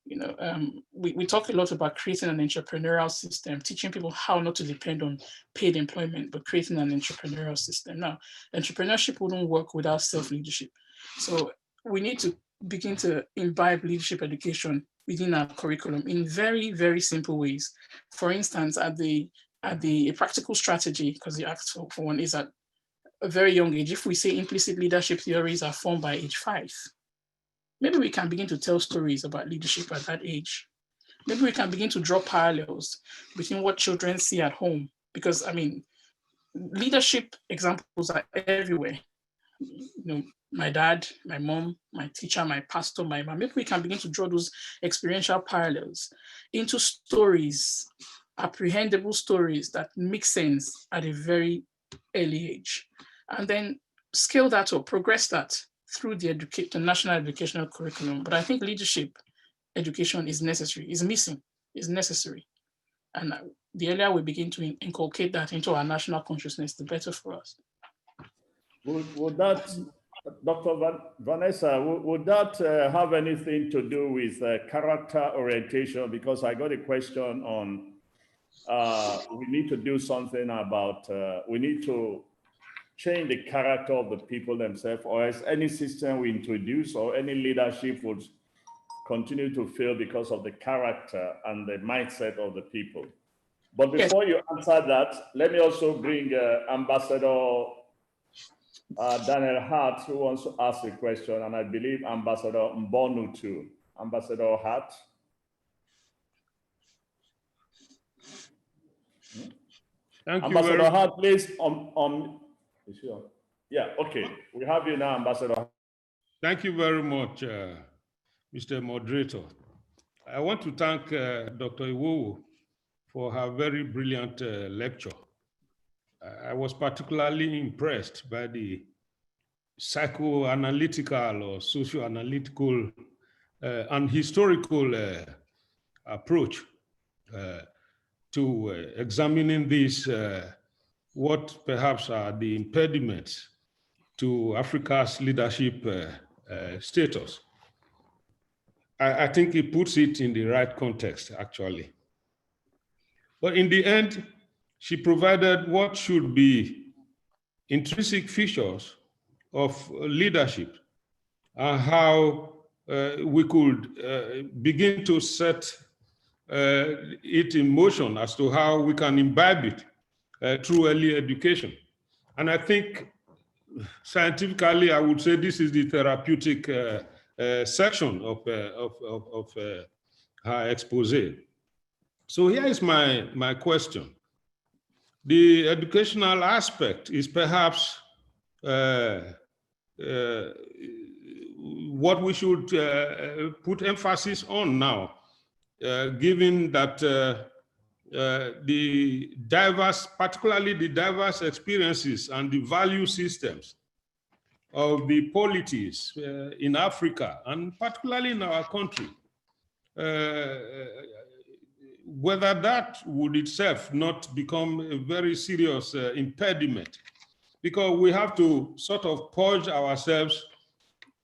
You know, we talk a lot about creating an entrepreneurial system, teaching people how not to depend on paid employment, but creating an entrepreneurial system. Now, entrepreneurship wouldn't work without self-leadership. So we need to begin to imbibe leadership education within our curriculum in very, very simple ways. For instance, at the practical strategy, because you asked for one, is at a very young age. If we say implicit leadership theories are formed by age 5, maybe we can begin to tell stories about leadership at that age. Maybe we can begin to draw parallels between what children see at home, because I mean, leadership examples are everywhere. You know, my dad, my mom, my teacher, my pastor, my mom. Maybe we can begin to draw those experiential parallels into stories, apprehendable stories that make sense at a very early age, and then scale that or progress that through the national educational curriculum. But I think leadership education is necessary, is missing, is necessary. And the earlier we begin to inculcate that into our national consciousness, the better for us. Would that, Dr. Vanessa, would that have anything to do with character orientation? Because I got a question on, we need to do something about, we need to change the character of the people themselves, or as any system we introduce or any leadership would continue to fail because of the character and the mindset of the people. But before you answer that, let me also bring Ambassador Daniel Hart, who wants to ask a question, and I believe Ambassador Mbonu too. Ambassador Hart. Thank you. Ambassador Hart, please. Yeah, okay. We have you now, Ambassador. Thank you very much, Mr. Moderator. I want to thank Dr. Iwowo for her very brilliant lecture. I was particularly impressed by the psychoanalytical or socio-analytical and historical approach to examining this, what perhaps are the impediments to Africa's leadership status. I think it puts it in the right context, actually. But in the end, she provided what should be intrinsic features of leadership and how we could begin to set it in motion as to how we can imbibe it through early education. And I think scientifically, I would say this is the therapeutic section of her expose. So here is my question. The educational aspect is perhaps what we should put emphasis on now, given that the diverse, particularly the diverse experiences and the value systems of the polities in Africa, and particularly in our country, whether that would itself not become a very serious impediment, because we have to sort of purge ourselves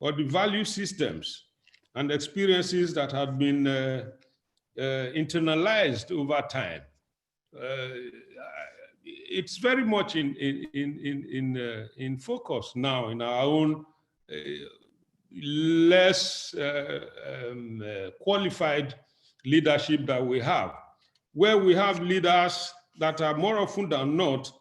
of the value systems and experiences that have been internalized over time. It's very much in focus now in our own less qualified leadership that we have, where we have leaders that are more often than not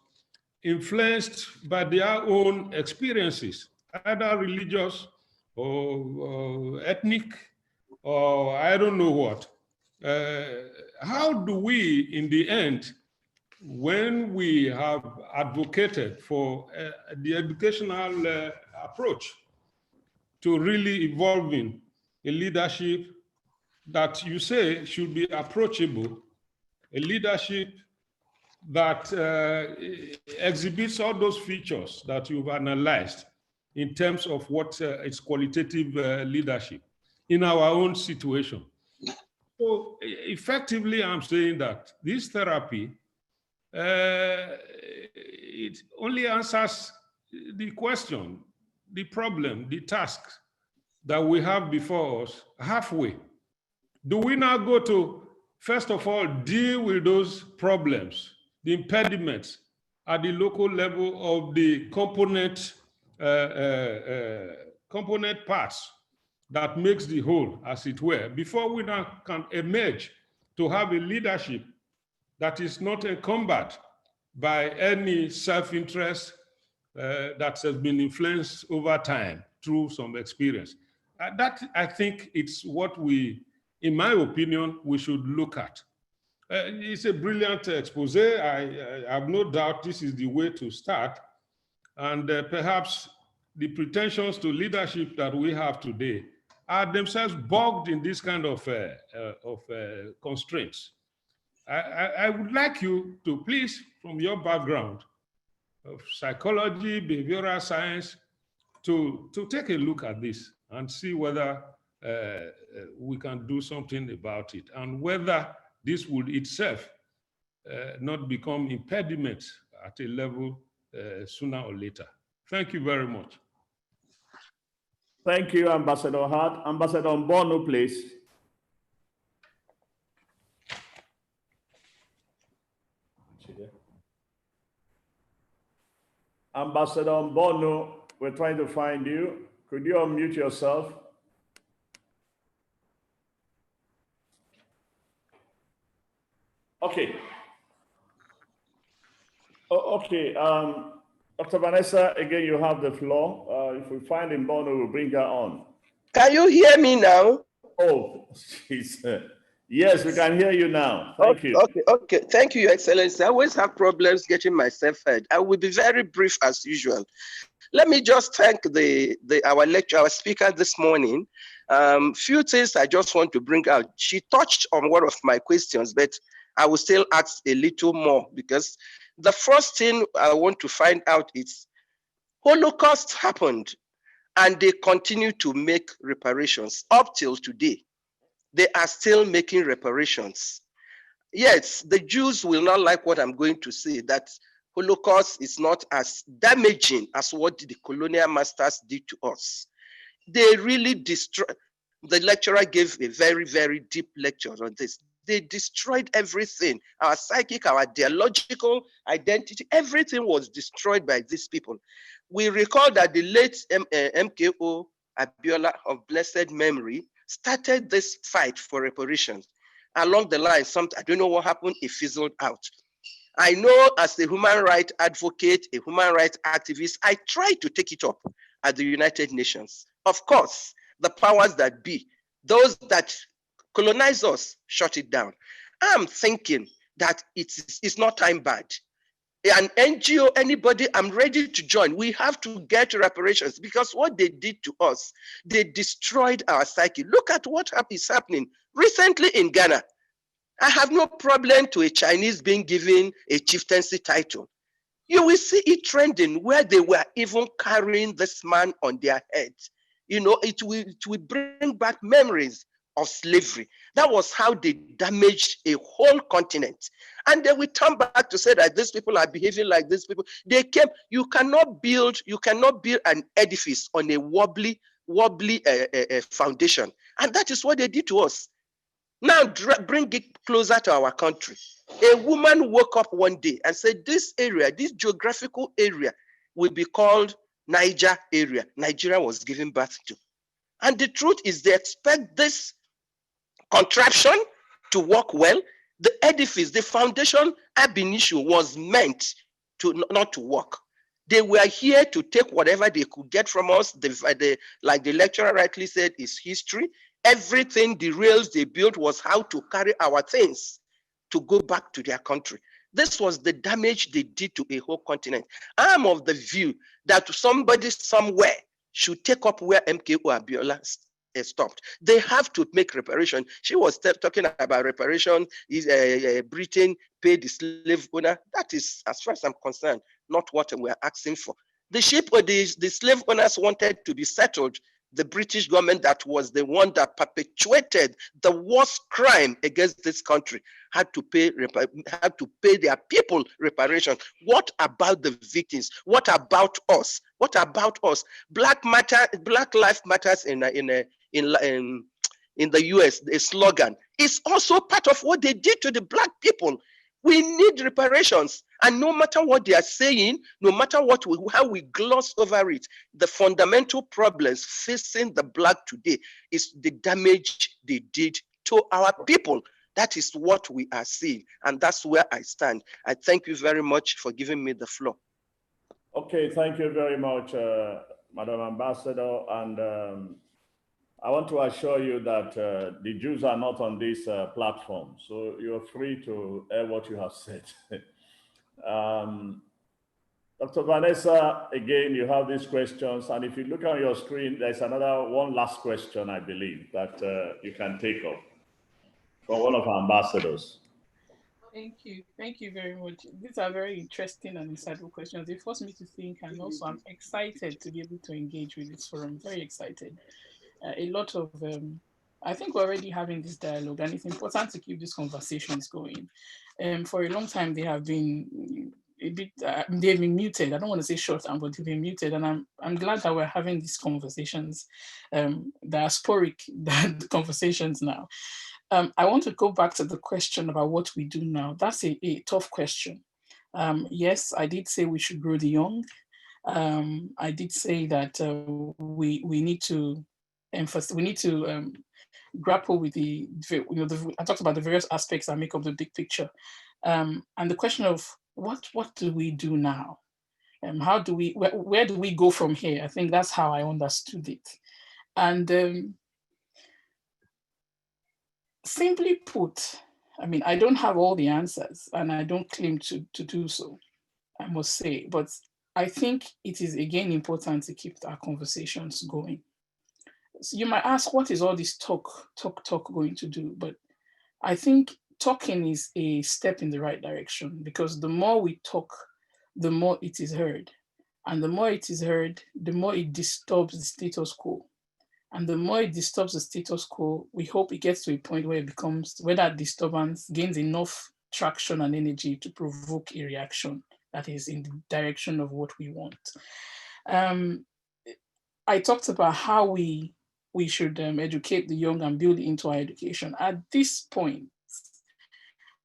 influenced by their own experiences, either religious or ethnic, or I don't know what. how do we, in the end, when we have advocated for the educational approach to really evolving a leadership that you say should be approachable, a leadership that exhibits all those features that you've analyzed in terms of what is qualitative leadership in our own situation. So effectively, I'm saying that this therapy, it only answers the question, the problem, the task that we have before us halfway. Do we now go to, first of all, deal with those problems, the impediments at the local level of the component parts that makes the whole, as it were, before we now can emerge to have a leadership that is not encumbered by any self-interest that has been influenced over time through some experience. That, I think, it's what we, in my opinion, we should look at. It's a brilliant expose. I have no doubt this is the way to start. And perhaps the pretensions to leadership that we have today are themselves bogged in this kind of constraints. I would like you to please, from your background of psychology, behavioral science, to take a look at this and see whether we can do something about it, and whether this would itself not become impediment at a level sooner or later. Thank you very much. Thank you, Ambassador Hart. Ambassador Mbono, please. Ambassador Mbono, we're trying to find you. Could you unmute yourself? Okay. Okay. Dr. Vanessa, again, you have the floor. If we find Mbono, we'll bring her on. Can you hear me now? Oh, geez. Yes, we can hear you now. Thank you. Okay. Thank you, Your Excellency. I always have problems getting myself heard. I will be very brief as usual. Let me just thank our speaker this morning. Few things I just want to bring out. She touched on one of my questions, but I will still ask a little more, because the first thing I want to find out is Holocaust happened and they continue to make reparations up till today. They are still making reparations. Yes, the Jews will not like what I'm going to say, that Holocaust is not as damaging as what the colonial masters did to us. They really destroyed. The lecturer gave a very, very deep lecture on this. They destroyed everything. Our psychic, our ideological identity, everything was destroyed by these people. We recall that the late MKO Abiola of blessed memory started this fight for reparations. Along the line, I don't know what happened, it fizzled out. I know as a human rights advocate, a human rights activist, I tried to take it up at the United Nations. Of course, the powers that be, those that colonize us, shut it down. I'm thinking that it's not time bad. An NGO, anybody, I'm ready to join. We have to get reparations, because what they did to us, they destroyed our psyche. Look at what is happening recently in Ghana. I have no problem to a Chinese being given a chieftaincy title. You will see it trending where they were even carrying this man on their head. You know, it will bring back memories of slavery. That was how they damaged a whole continent. And then we turn back to say that these people are behaving like these people. They came, you cannot build an edifice on a wobbly foundation. And that is what they did to us. Now bring it closer to our country. A woman woke up one day and said, this area, this geographical area will be called Niger area. Nigeria was given birth to. And the truth is they expect this contraption to work well. The edifice, the foundation ab initio was meant to not to work. They were here to take whatever they could get from us. Like the lecturer rightly said, is history. Everything, the rails they built was how to carry our things to go back to their country. This was the damage they did to a whole continent. I'm of the view that somebody somewhere should take up where MKO Abiola stopped. They have to make reparation. She was talking about reparation. Is Britain paid the slave owner? That is, as far as I'm concerned, not what we're asking for. The slave owners wanted to be settled. The British government, that was the one that perpetuated the worst crime against this country, had to pay their people reparation. What about the victims? What about us? What about us? Black Lives Matters in the US, a slogan, is also part of what they did to the Black people. We need reparations, and no matter what they are saying, no matter how we gloss over it, the fundamental problems facing the Black today is the damage they did to our people. That is what we are seeing, and that's where I stand. I thank you very much for giving me the floor. Okay, thank you very much, Madam Ambassador, and I want to assure you that the Jews are not on this platform, so you're free to air what you have said. Dr. Vanessa, again, you have these questions, and if you look on your screen, there's one last question, I believe, that you can take up from one of our ambassadors. Thank you very much. These are very interesting and insightful questions. They force me to think, and also I'm excited to be able to engage with this forum, very excited. A lot of, I think we're already having this dialogue, and it's important to keep these conversations going. For a long time, they have been a bit, they've been muted. I don't want to say short, but they've been muted, and I'm glad that we're having these conversations, diasporic conversations now. I want to go back to the question about what we do now. That's a tough question. Yes, I did say we should grow the young. I did say that we need to emphasize, we need to grapple with I talked about the various aspects that make up the big picture, and the question of what do we do now, how do we where do we go from here? I think that's how I understood it, and simply put, I mean, I don't have all the answers, and I don't claim to do so, I must say, but I think it is again important to keep our conversations going. So you might ask, what is all this talk going to do? But I think talking is a step in the right direction, because the more we talk, the more it is heard. And the more it is heard, the more it disturbs the status quo. And the more it disturbs the status quo, we hope it gets to a point where where that disturbance gains enough traction and energy to provoke a reaction that is in the direction of what we want. I talked about how we should educate the young and build into our education. At this point,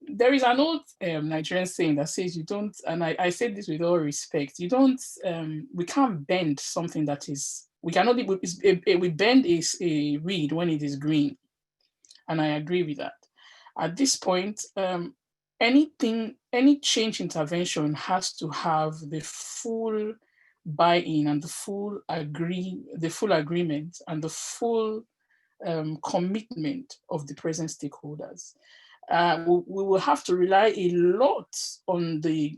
there is an old Nigerian saying that says you don't, and I say this with all respect, you don't, we can't bend something that is, we cannot, we bend a reed when it is green. And I agree with that. At this point, any change intervention has to have the full buy-in and the full agreement and the full commitment of the present stakeholders. We will have to rely a lot on the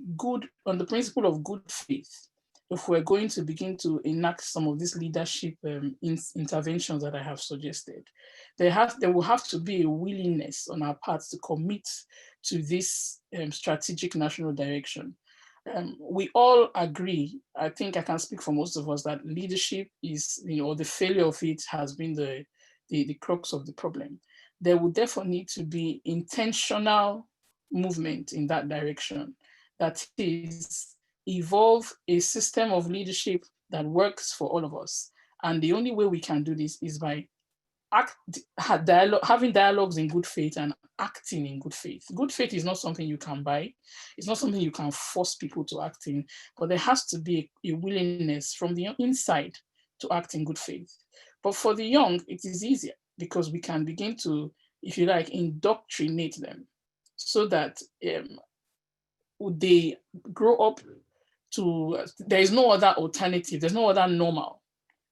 principle of good faith if we're going to begin to enact some of these leadership interventions that I have suggested. There will have to be a willingness on our part to commit to this strategic national direction. We all agree, I think I can speak for most of us, that leadership is, the failure of it has been the crux of the problem. There will therefore need to be intentional movement in that direction. That is, evolve a system of leadership that works for all of us. And the only way we can do this is by having dialogues in good faith and acting in good faith. Good faith is not something you can buy. It's not something you can force people to act in, but there has to be a willingness from the inside to act in good faith. But for the young, it is easier because we can begin to, if you like, indoctrinate them so that they grow up to, there is no other alternative, there's no other normal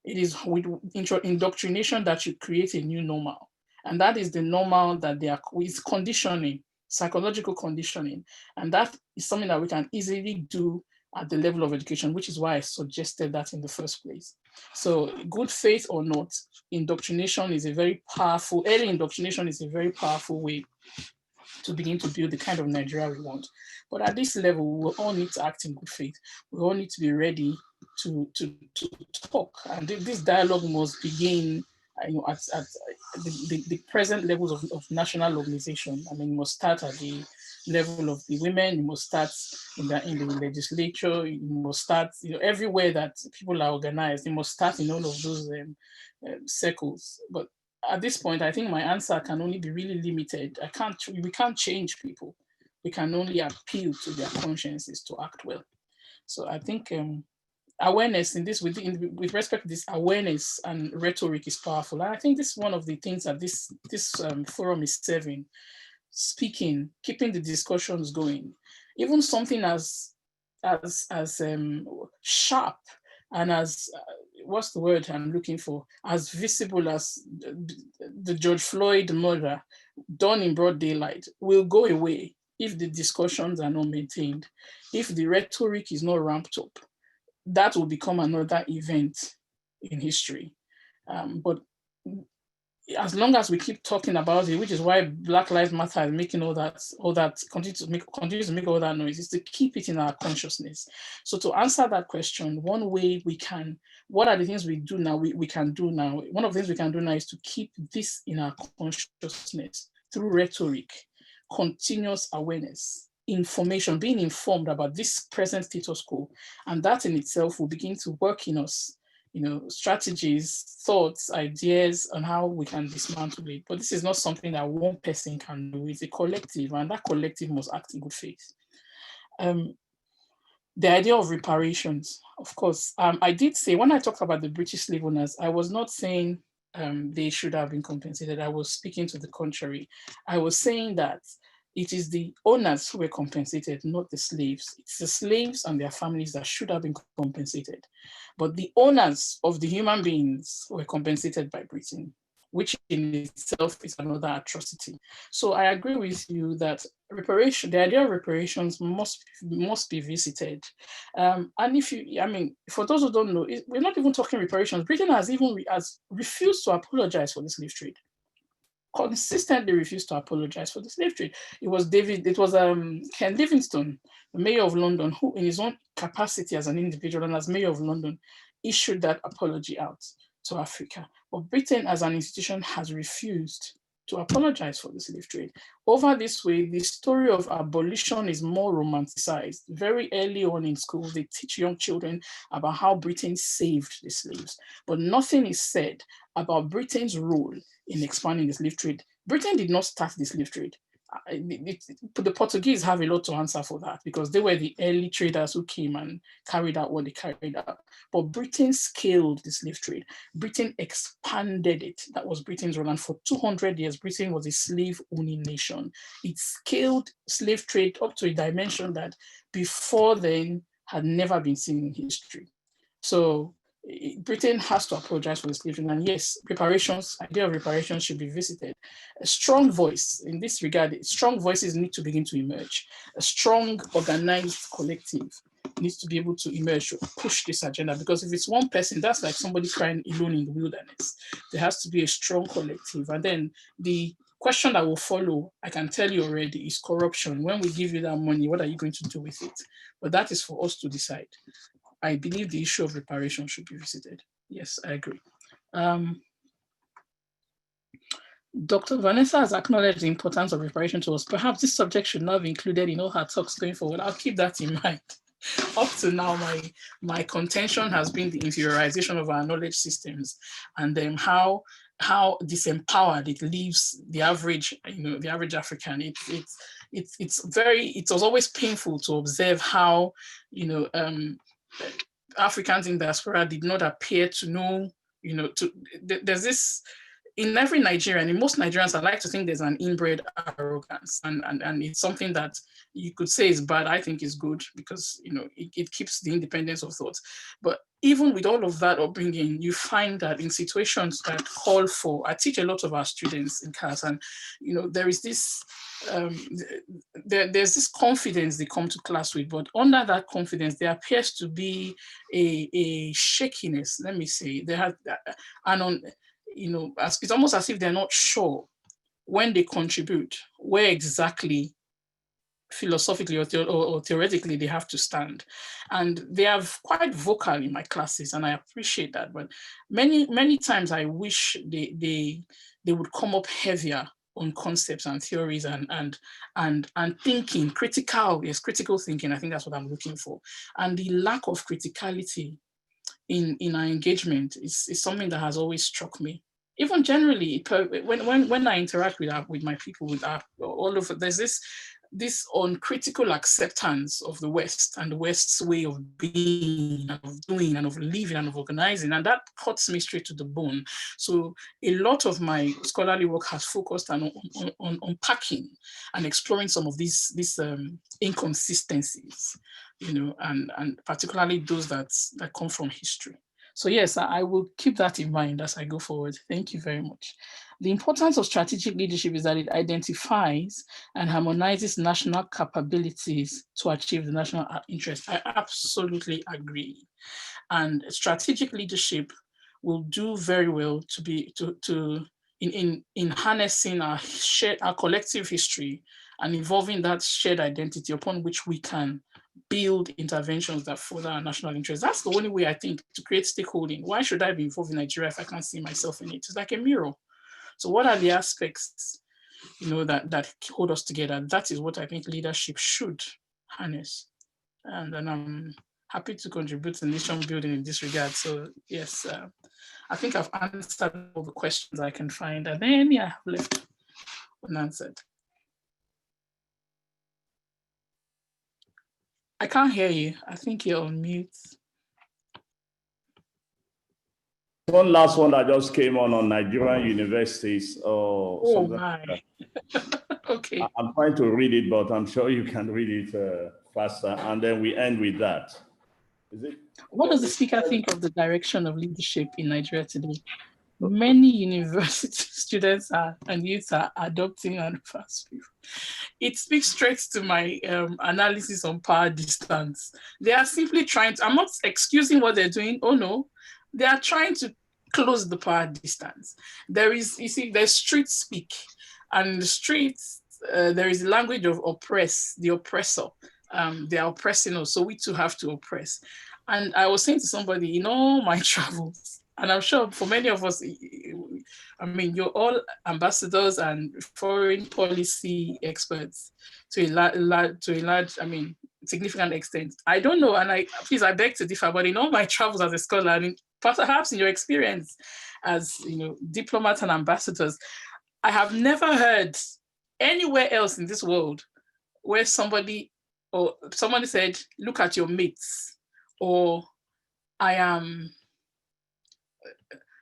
It is with indoctrination that you create a new normal. And that is the normal that they are with conditioning, psychological conditioning. And that is something that we can easily do at the level of education, which is why I suggested that in the first place. So good faith or not, indoctrination is a very powerful, early indoctrination is a very powerful way to begin to build the kind of Nigeria we want. But at this level, we all need to act in good faith. We all need to be ready to talk. And this dialogue must begin at the present levels of national organization. I mean, it must start at the level of the women, it must start in the legislature, it must start everywhere that people are organized, it must start in all of those circles. But at this point, I think my answer can only be really limited. We can't change people. We can only appeal to their consciences to act well. So I think awareness in this, with respect to this, awareness and rhetoric is powerful. And I think this is one of the things that this forum is serving, speaking, keeping the discussions going. Even something as sharp and as what's the word I'm looking for, as visible as the George Floyd murder done in broad daylight will go away if the discussions are not maintained, if the rhetoric is not ramped up. That will become another event in history. But as long as we keep talking about it, which is why Black Lives Matter is making all that continue to make all that noise, is to keep it in our consciousness. So to answer that question, one way we can, what are the things we do now? We can do now. One of the things we can do now is to keep this in our consciousness through rhetoric, continuous awareness, information, being informed about this present status quo, and that in itself will begin to work in us. Strategies, thoughts, ideas on how we can dismantle it. But this is not something that one person can do. It's a collective, and that collective must act in good faith. The idea of reparations, of course, I did say, when I talked about the British slave owners, I was not saying they should have been compensated. I was speaking to the contrary. I was saying that it is the owners who were compensated, not the slaves. It's the slaves and their families that should have been compensated. But the owners of the human beings were compensated by Britain, which in itself is another atrocity. So I agree with you that the idea of reparations must be visited. And for those who don't know, we're not even talking reparations. Britain has refused to apologize for the slave trade. Consistently refused to apologize for the slave trade. It was Ken Livingstone, the mayor of London, who in his own capacity as an individual and as mayor of London, issued that apology out to Africa. But Britain as an institution has refused to apologize for the slave trade. Over this way, the story of abolition is more romanticized. Very early on in school, they teach young children about how Britain saved the slaves, but nothing is said about Britain's role in expanding the slave trade. Britain did not start the slave trade. The Portuguese have a lot to answer for that because they were the early traders who came and carried out what they carried out. But Britain scaled the slave trade. Britain expanded it. That was Britain's role. And for 200 years, Britain was a slave-owning nation. It scaled slave trade up to a dimension that before then had never been seen in history. So Britain has to apologize for the slave trade. And yes, idea of reparations should be visited. A strong voice in this regard, strong voices need to begin to emerge. A strong, organized collective needs to be able to emerge to push this agenda, because if it's one person, that's like somebody crying alone in the wilderness. There has to be a strong collective. And then the question that will follow, I can tell you already, is corruption. When we give you that money, what are you going to do with it? But that is for us to decide. I believe the issue of reparation should be visited. Yes, I agree. Dr. Vanessa has acknowledged the importance of reparation to us. Perhaps this subject should not be included in all her talks going forward. I'll keep that in mind. Up to now, my contention has been the interiorization of our knowledge systems, and then how disempowered it leaves the average, the average African. It was always painful to observe how, Africans in diaspora did not appear to know, there's this in every Nigerian, in most Nigerians, I like to think there's an inbred arrogance, and it's something that you could say is bad. I think is good because, you know, it keeps the independence of thought. But even with all of that upbringing, you find that in situations that call for, I teach a lot of our students in class, and, you know, there is this, there's this confidence they come to class with, but under that confidence, there appears to be a shakiness, let me say. They have you know, it's almost as if they're not sure when they contribute, where exactly philosophically or theoretically they have to stand. And they are quite vocal in my classes, and I appreciate that. But many times I wish they would come up heavier on concepts and theories and thinking, critical thinking. I think that's what I'm looking for. And the lack of criticality in our engagement is something that has always struck me. Even generally, when I interact with my people, all of it, there's this uncritical acceptance of the West and the West's way of being and of doing and of living and of organizing, and that cuts me straight to the bone. So a lot of my scholarly work has focused on unpacking and exploring some of these inconsistencies, you know, and particularly those that come from history. So yes, I will keep that in mind as I go forward. Thank you very much. The importance of strategic leadership is that it identifies and harmonizes national capabilities to achieve the national interest. I absolutely agree. And strategic leadership will do very well in harnessing our collective history and involving that shared identity upon which we can build interventions that further our national interest. That's the only way, I think, to create stakeholding. Why should I be involved in Nigeria if I can't see myself in it? It's like a mirror. So what are the aspects, you know, that hold us together? That is what I think leadership should harness. And I'm happy to contribute to nation building in this regard. So yes, I think I've answered all the questions I can find, and then yeah, I've left unanswered. I can't hear you. I think you're on mute. One last one that just came on Nigerian universities. Oh my. Okay. I'm trying to read it, but I'm sure you can read it faster. And then we end with that. Is it? What does the speaker think of the direction of leadership in Nigeria today? Many university students and youths are adopting and fast people. It speaks straight to my analysis on power distance. They are simply trying to, I'm not excusing what they're doing. Oh no, they are trying to close the power distance. There is, you see, there's street speak, and in the streets, there is the language of the oppressor. They are oppressing us, so we too have to oppress. And I was saying to somebody, in all my travels, and I'm sure for many of us, I mean, you're all ambassadors and foreign policy experts to a large, I mean, significant extent. I don't know, and I beg to differ, but in all my travels as a scholar, I mean, perhaps in your experience as, you know, diplomats and ambassadors, I have never heard anywhere else in this world where somebody said, look at your mates, or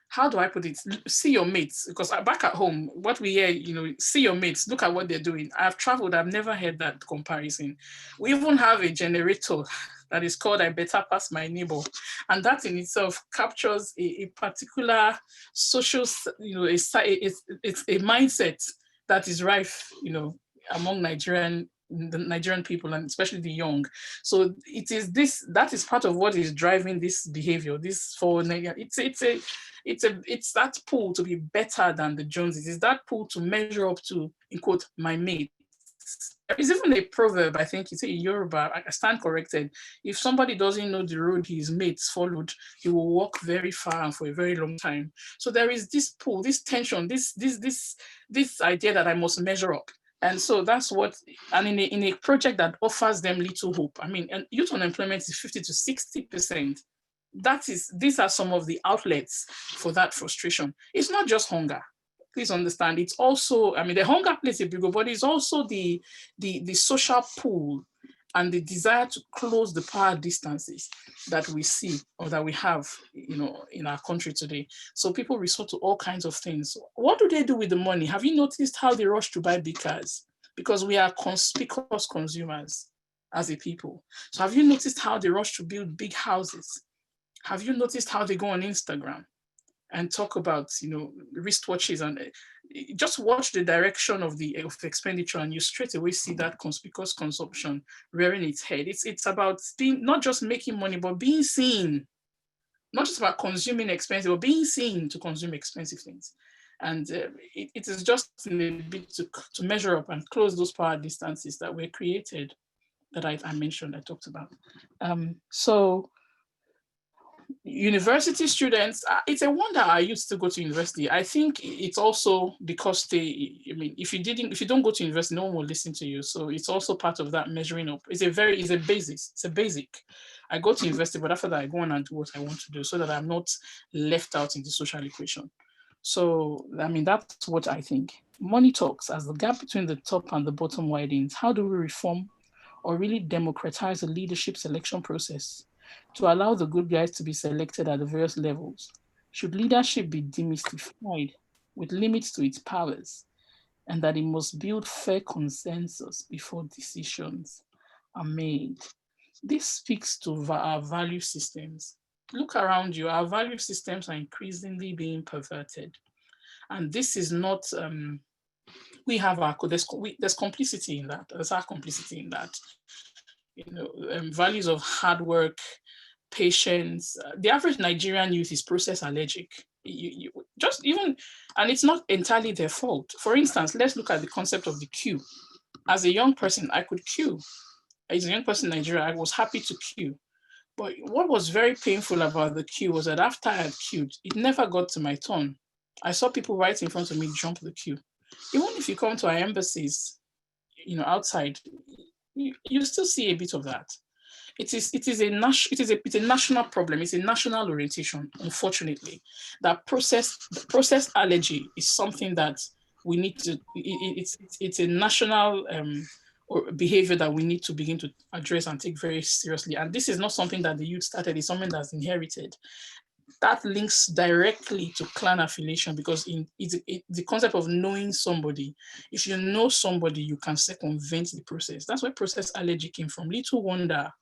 how do I put it? See your mates, because back at home, what we hear, you know, see your mates, look at what they're doing. I've traveled, I've never heard that comparison. We even have a generator that is called I better pass my neighbor. And that in itself captures a particular social, you know, it's a mindset that is rife, you know, among the Nigerian people, and especially the young. So it is that is part of what is driving this behavior. It's that pull to be better than the Joneses. It's that pull to measure up to, in quote, my mates. There is even a proverb, I think it's in Yoruba, I stand corrected. If somebody doesn't know the road his mates followed, he will walk very far and for a very long time. So there is this pull, this tension, this idea that I must measure up. And so that's what, and in a project that offers them little hope. I mean, and youth unemployment is 50 to 60%. These are some of the outlets for that frustration. It's not just hunger. Please understand. It's also, I mean, the hunger plays a big role, but it's also the social pool and the desire to close the power distances that we see or that we have, in our country today. So people resort to all kinds of things. What do they do with the money? Have you noticed how they rush to buy big cars? Because we are conspicuous consumers as a people. So have you noticed how they rush to build big houses? Have you noticed how they go on Instagram and talk about, wristwatches, and just watch the direction of the expenditure, and you straight away see that conspicuous consumption rearing its head. It's about being, not just making money, but being seen. Not just about consuming expensive, but being seen to consume expensive things. And it is just in a bit to measure up and close those power distances that were created, that I mentioned, I talked about. So university students, it's a wonder our youth still go to university. I think it's also because if you don't go to university, no one will listen to you. So it's also part of that measuring up. It's a basic. I go to university, but after that I go on and do what I want to do so that I'm not left out in the social equation. So, that's what I think. Money talks. As the gap between the top and the bottom widens, how do we reform or really democratize the leadership selection process to allow the good guys to be selected at the various levels? Should leadership be demystified with limits to its powers, and that it must build fair consensus before decisions are made? This speaks to our value systems. Look around you, our value systems are increasingly being perverted. And this is not, there's complicity in that. There's our complicity in that. Values of hard work, patience. The average Nigerian youth is process allergic. And it's not entirely their fault. For instance, let's look at the concept of the queue. As a young person, I could queue. As a young person in Nigeria, I was happy to queue. But what was very painful about the queue was that after I had queued, it never got to my turn. I saw people right in front of me jump the queue. Even if you come to our embassies, outside, you still see a bit of that. It's a national problem. It's a national orientation, unfortunately. That process allergy is something that we need to. It's a national or behavior that we need to begin to address and take very seriously. And this is not something that the youth started. It's something that's inherited. That links directly to clan affiliation, because the concept of knowing somebody. If you know somebody, you can circumvent the process. That's where process allergy came from. Little wonder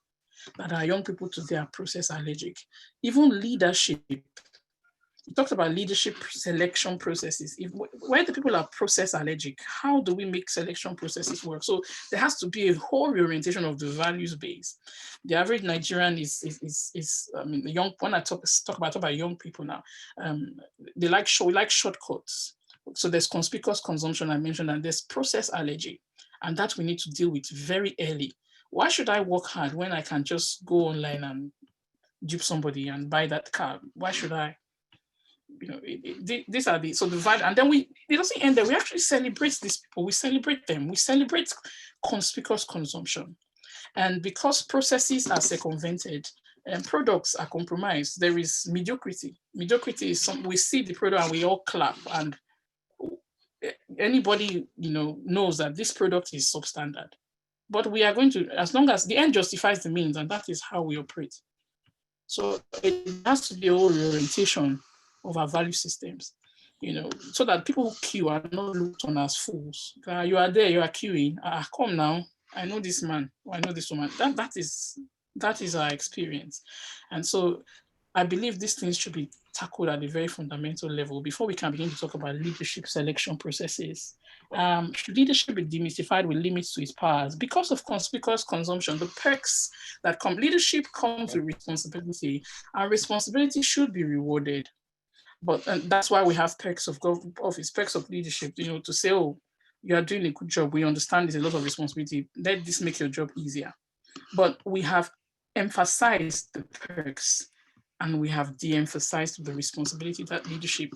that our young people today are process allergic. Even leadership. We talked about leadership selection processes. Where the people are process allergic, how do we make selection processes work? So there has to be a whole reorientation of the values base. The average Nigerian when I talk about young people now, we like shortcuts. So there's conspicuous consumption, I mentioned, and there's process allergy, and that we need to deal with very early. Why should I work hard when I can just go online and dupe somebody and buy that car? Why should I? These are the value, and then it doesn't end there. We actually celebrate these people. We celebrate them. We celebrate conspicuous consumption, and because processes are circumvented and products are compromised, there is mediocrity. Mediocrity is we see the product and we all clap, and anybody knows that this product is substandard. But we are going to, as long as the end justifies the means, and that is how we operate. So it has to be a whole reorientation of our value systems, so that people who queue are not looked on as fools. You are there, you are queuing. Come now, I know this man, or I know this woman. That is our experience. And so I believe these things should be tackled at a very fundamental level before we can begin to talk about leadership selection processes. Should leadership be demystified with limits to its powers? Because of conspicuous consumption, the perks that come, leadership comes with responsibility, and responsibility should be rewarded. But that's why we have perks of office, perks of leadership, to say, oh, you are doing a good job. We understand there's a lot of responsibility. Let this make your job easier. But we have emphasized the perks, and we have de-emphasized the responsibility that leadership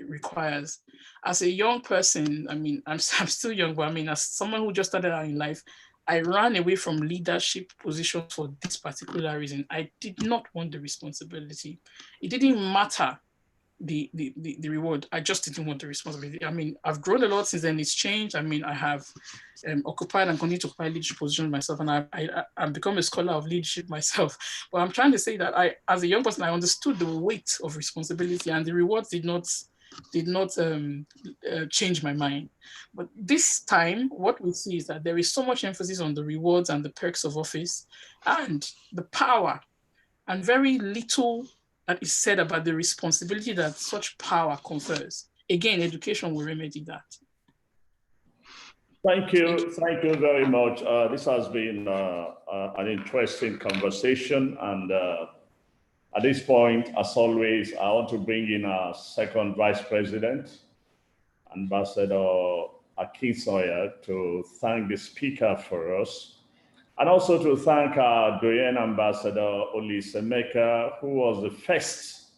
requires. As a young person, I'm still young, but as someone who just started out in life, I ran away from leadership positions for this particular reason. I did not want the responsibility. It didn't matter the reward. I just didn't want the responsibility. I mean, I've grown a lot since then. It's changed. I mean, I have occupied and continue to occupy leadership positions myself, and I've become a scholar of leadership myself. But I'm trying to say that as a young person, I understood the weight of responsibility, and the rewards did not change my mind. But this time, what we see is that there is so much emphasis on the rewards and the perks of office and the power, and very little that is said about the responsibility that such power confers. Again, education will remedy that. Thank you very much. This has been an interesting conversation, and at this point, as always, I want to bring in our second Vice President, Ambassador Akinsoya, to thank the speaker for us, and also to thank our Doyen Ambassador Olisemeka, who was the first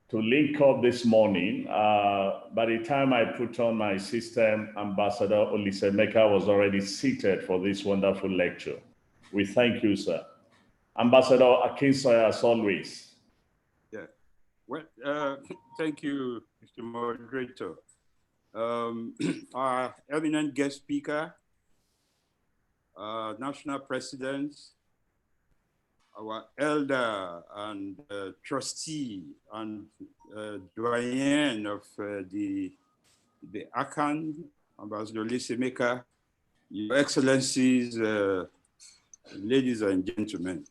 to link up this morning. By the time I put on my system, Ambassador Olisemeka was already seated for this wonderful lecture. We thank you, sir. Ambassador Akinsoya, as always. Yeah, well, thank you, Mr. Moderator. Our eminent guest speaker, national president, our elder and trustee and doyen of the ACAN, Ambassador Olisemeka, Your Excellencies, ladies and gentlemen.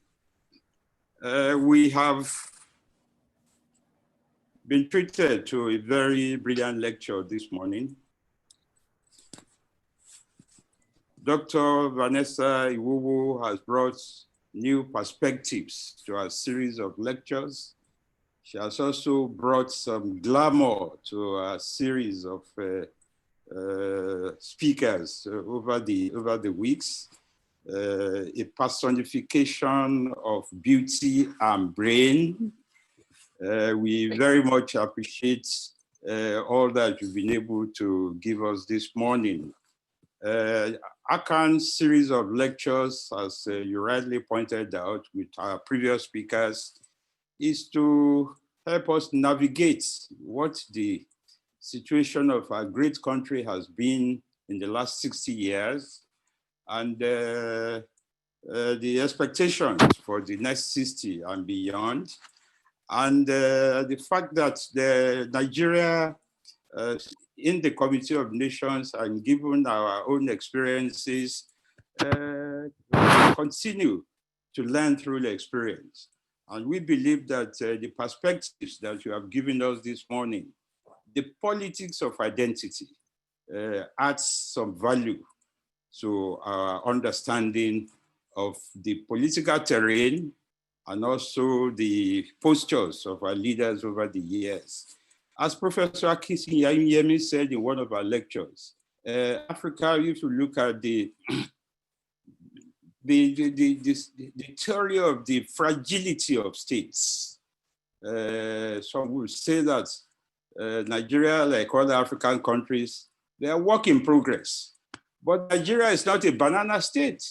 We have been treated to a very brilliant lecture this morning. Dr. Vanessa Iwowo has brought new perspectives to our series of lectures. She has also brought some glamour to our series of speakers over the weeks. A personification of beauty and brain. We very much appreciate all that you've been able to give us this morning. ACAN's series of lectures, as you rightly pointed out with our previous speakers, is to help us navigate what the situation of our great country has been in the last 60 years and the expectations for the next 60 and beyond. And the fact that Nigeria in the Committee of Nations and given our own experiences, continue to learn through the experience. And we believe that the perspectives that you have given us this morning, the politics of identity, adds some value to our understanding of the political terrain and also the postures of our leaders over the years. As Professor Akinsoya said in one of our lectures, Africa, if you look at the theory of the fragility of states, some will say that Nigeria, like other African countries, they are work in progress. But Nigeria is not a banana state.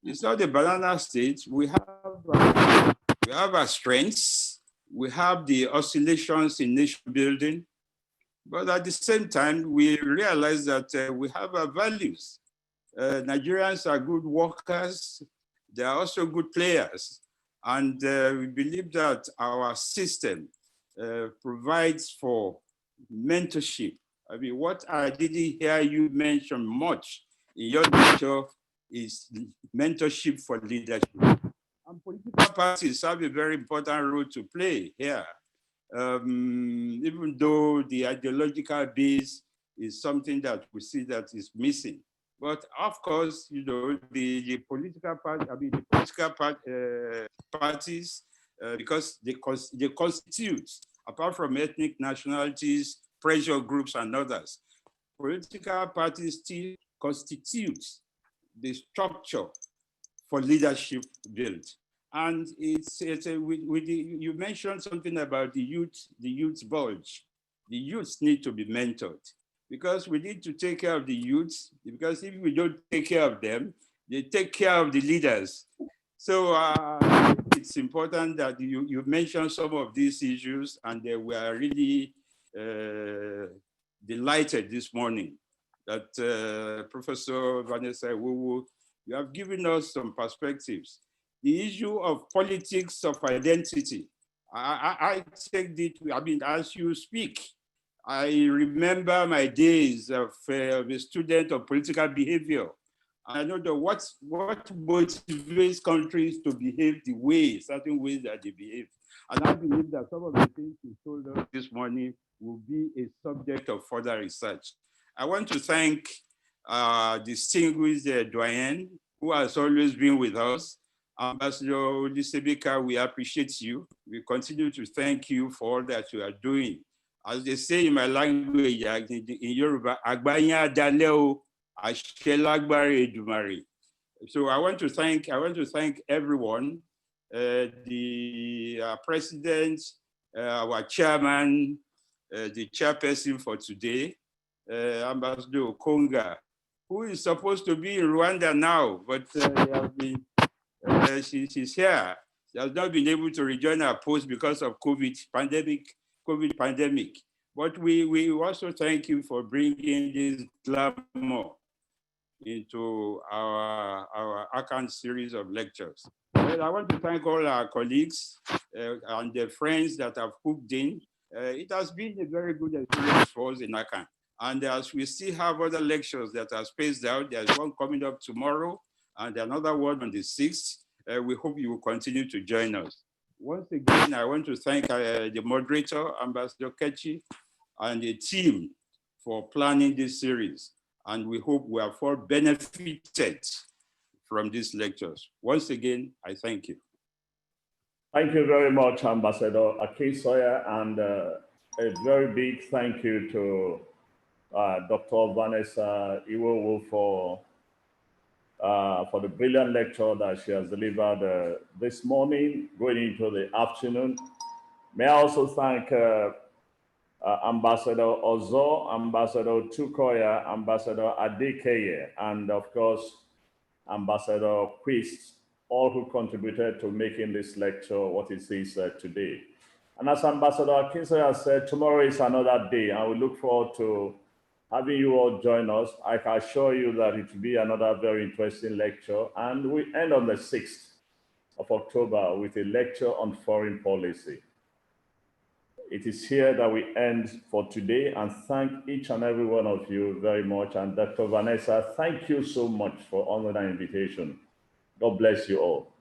It's not a banana state. We have our strengths. We have the oscillations in nation building, but at the same time, we realize that we have our values. Nigerians are good workers. They are also good players. And we believe that our system provides for mentorship. I mean, what I didn't hear you mention much in your lecture is mentorship for leadership. And political parties have a very important role to play here. Even though the ideological base is something that we see that is missing. But of course, you know, the political parties, because they constitute, apart from ethnic nationalities, pressure groups and others, political parties still constitute the structure for leadership build. And you mentioned something about the youth bulge. The youths need to be mentored because we need to take care of the youths, because if we don't take care of them, they take care of the leaders. So it's important that you mentioned some of these issues, and we are really delighted this morning that Professor Vanessa Iwowo, you have given us some perspectives. The issue of politics of identity, I take it, I mean, as you speak, I remember my days of a student of political behavior. I know that what motivates countries to behave the way, certain ways that they behave. And I believe that some of the things you told us this morning will be a subject of further research. I want to thank distinguished Doyen, who has always been with us. Ambassador Olisebika, we appreciate you. We continue to thank you for all that you are doing. As they say in my language, in Yoruba, Agbanya Daleo, Ashelagbare Edumare. So I want to thank everyone, the president, our chairman, the chairperson for today, Ambassador Okonga, who is supposed to be in Rwanda now, but she's here. She has not been able to rejoin her post because of COVID pandemic. But we also thank you for bringing this glamour into our ACAN series of lectures. Well, I want to thank all our colleagues and the friends that have hooked in. It has been a very good experience for us in ACAN. And as we still have other lectures that are spaced out, there's one coming up tomorrow and another one on the 6th. We hope you will continue to join us. Once again, I want to thank the moderator, Ambassador Kechi, and the team for planning this series. And we hope we have all benefited from these lectures. Once again, I thank you. Thank you very much, Ambassador Akisoya, and a very big thank you to Dr. Vanessa Iwowo for the brilliant lecture that she has delivered this morning, going into the afternoon. May I also thank Ambassador Ozo, Ambassador Tukoya, Ambassador Adekeye, and of course, Ambassador Quist, all who contributed to making this lecture what it is today. And as Ambassador Akinsoya said, tomorrow is another day, and we look forward to having you all join us. I can assure you that it will be another very interesting lecture. And we end on the 6th of October with a lecture on foreign policy. It is here that we end for today, and thank each and every one of you very much. And Dr. Vanessa, thank you so much for honoring our invitation. God bless you all.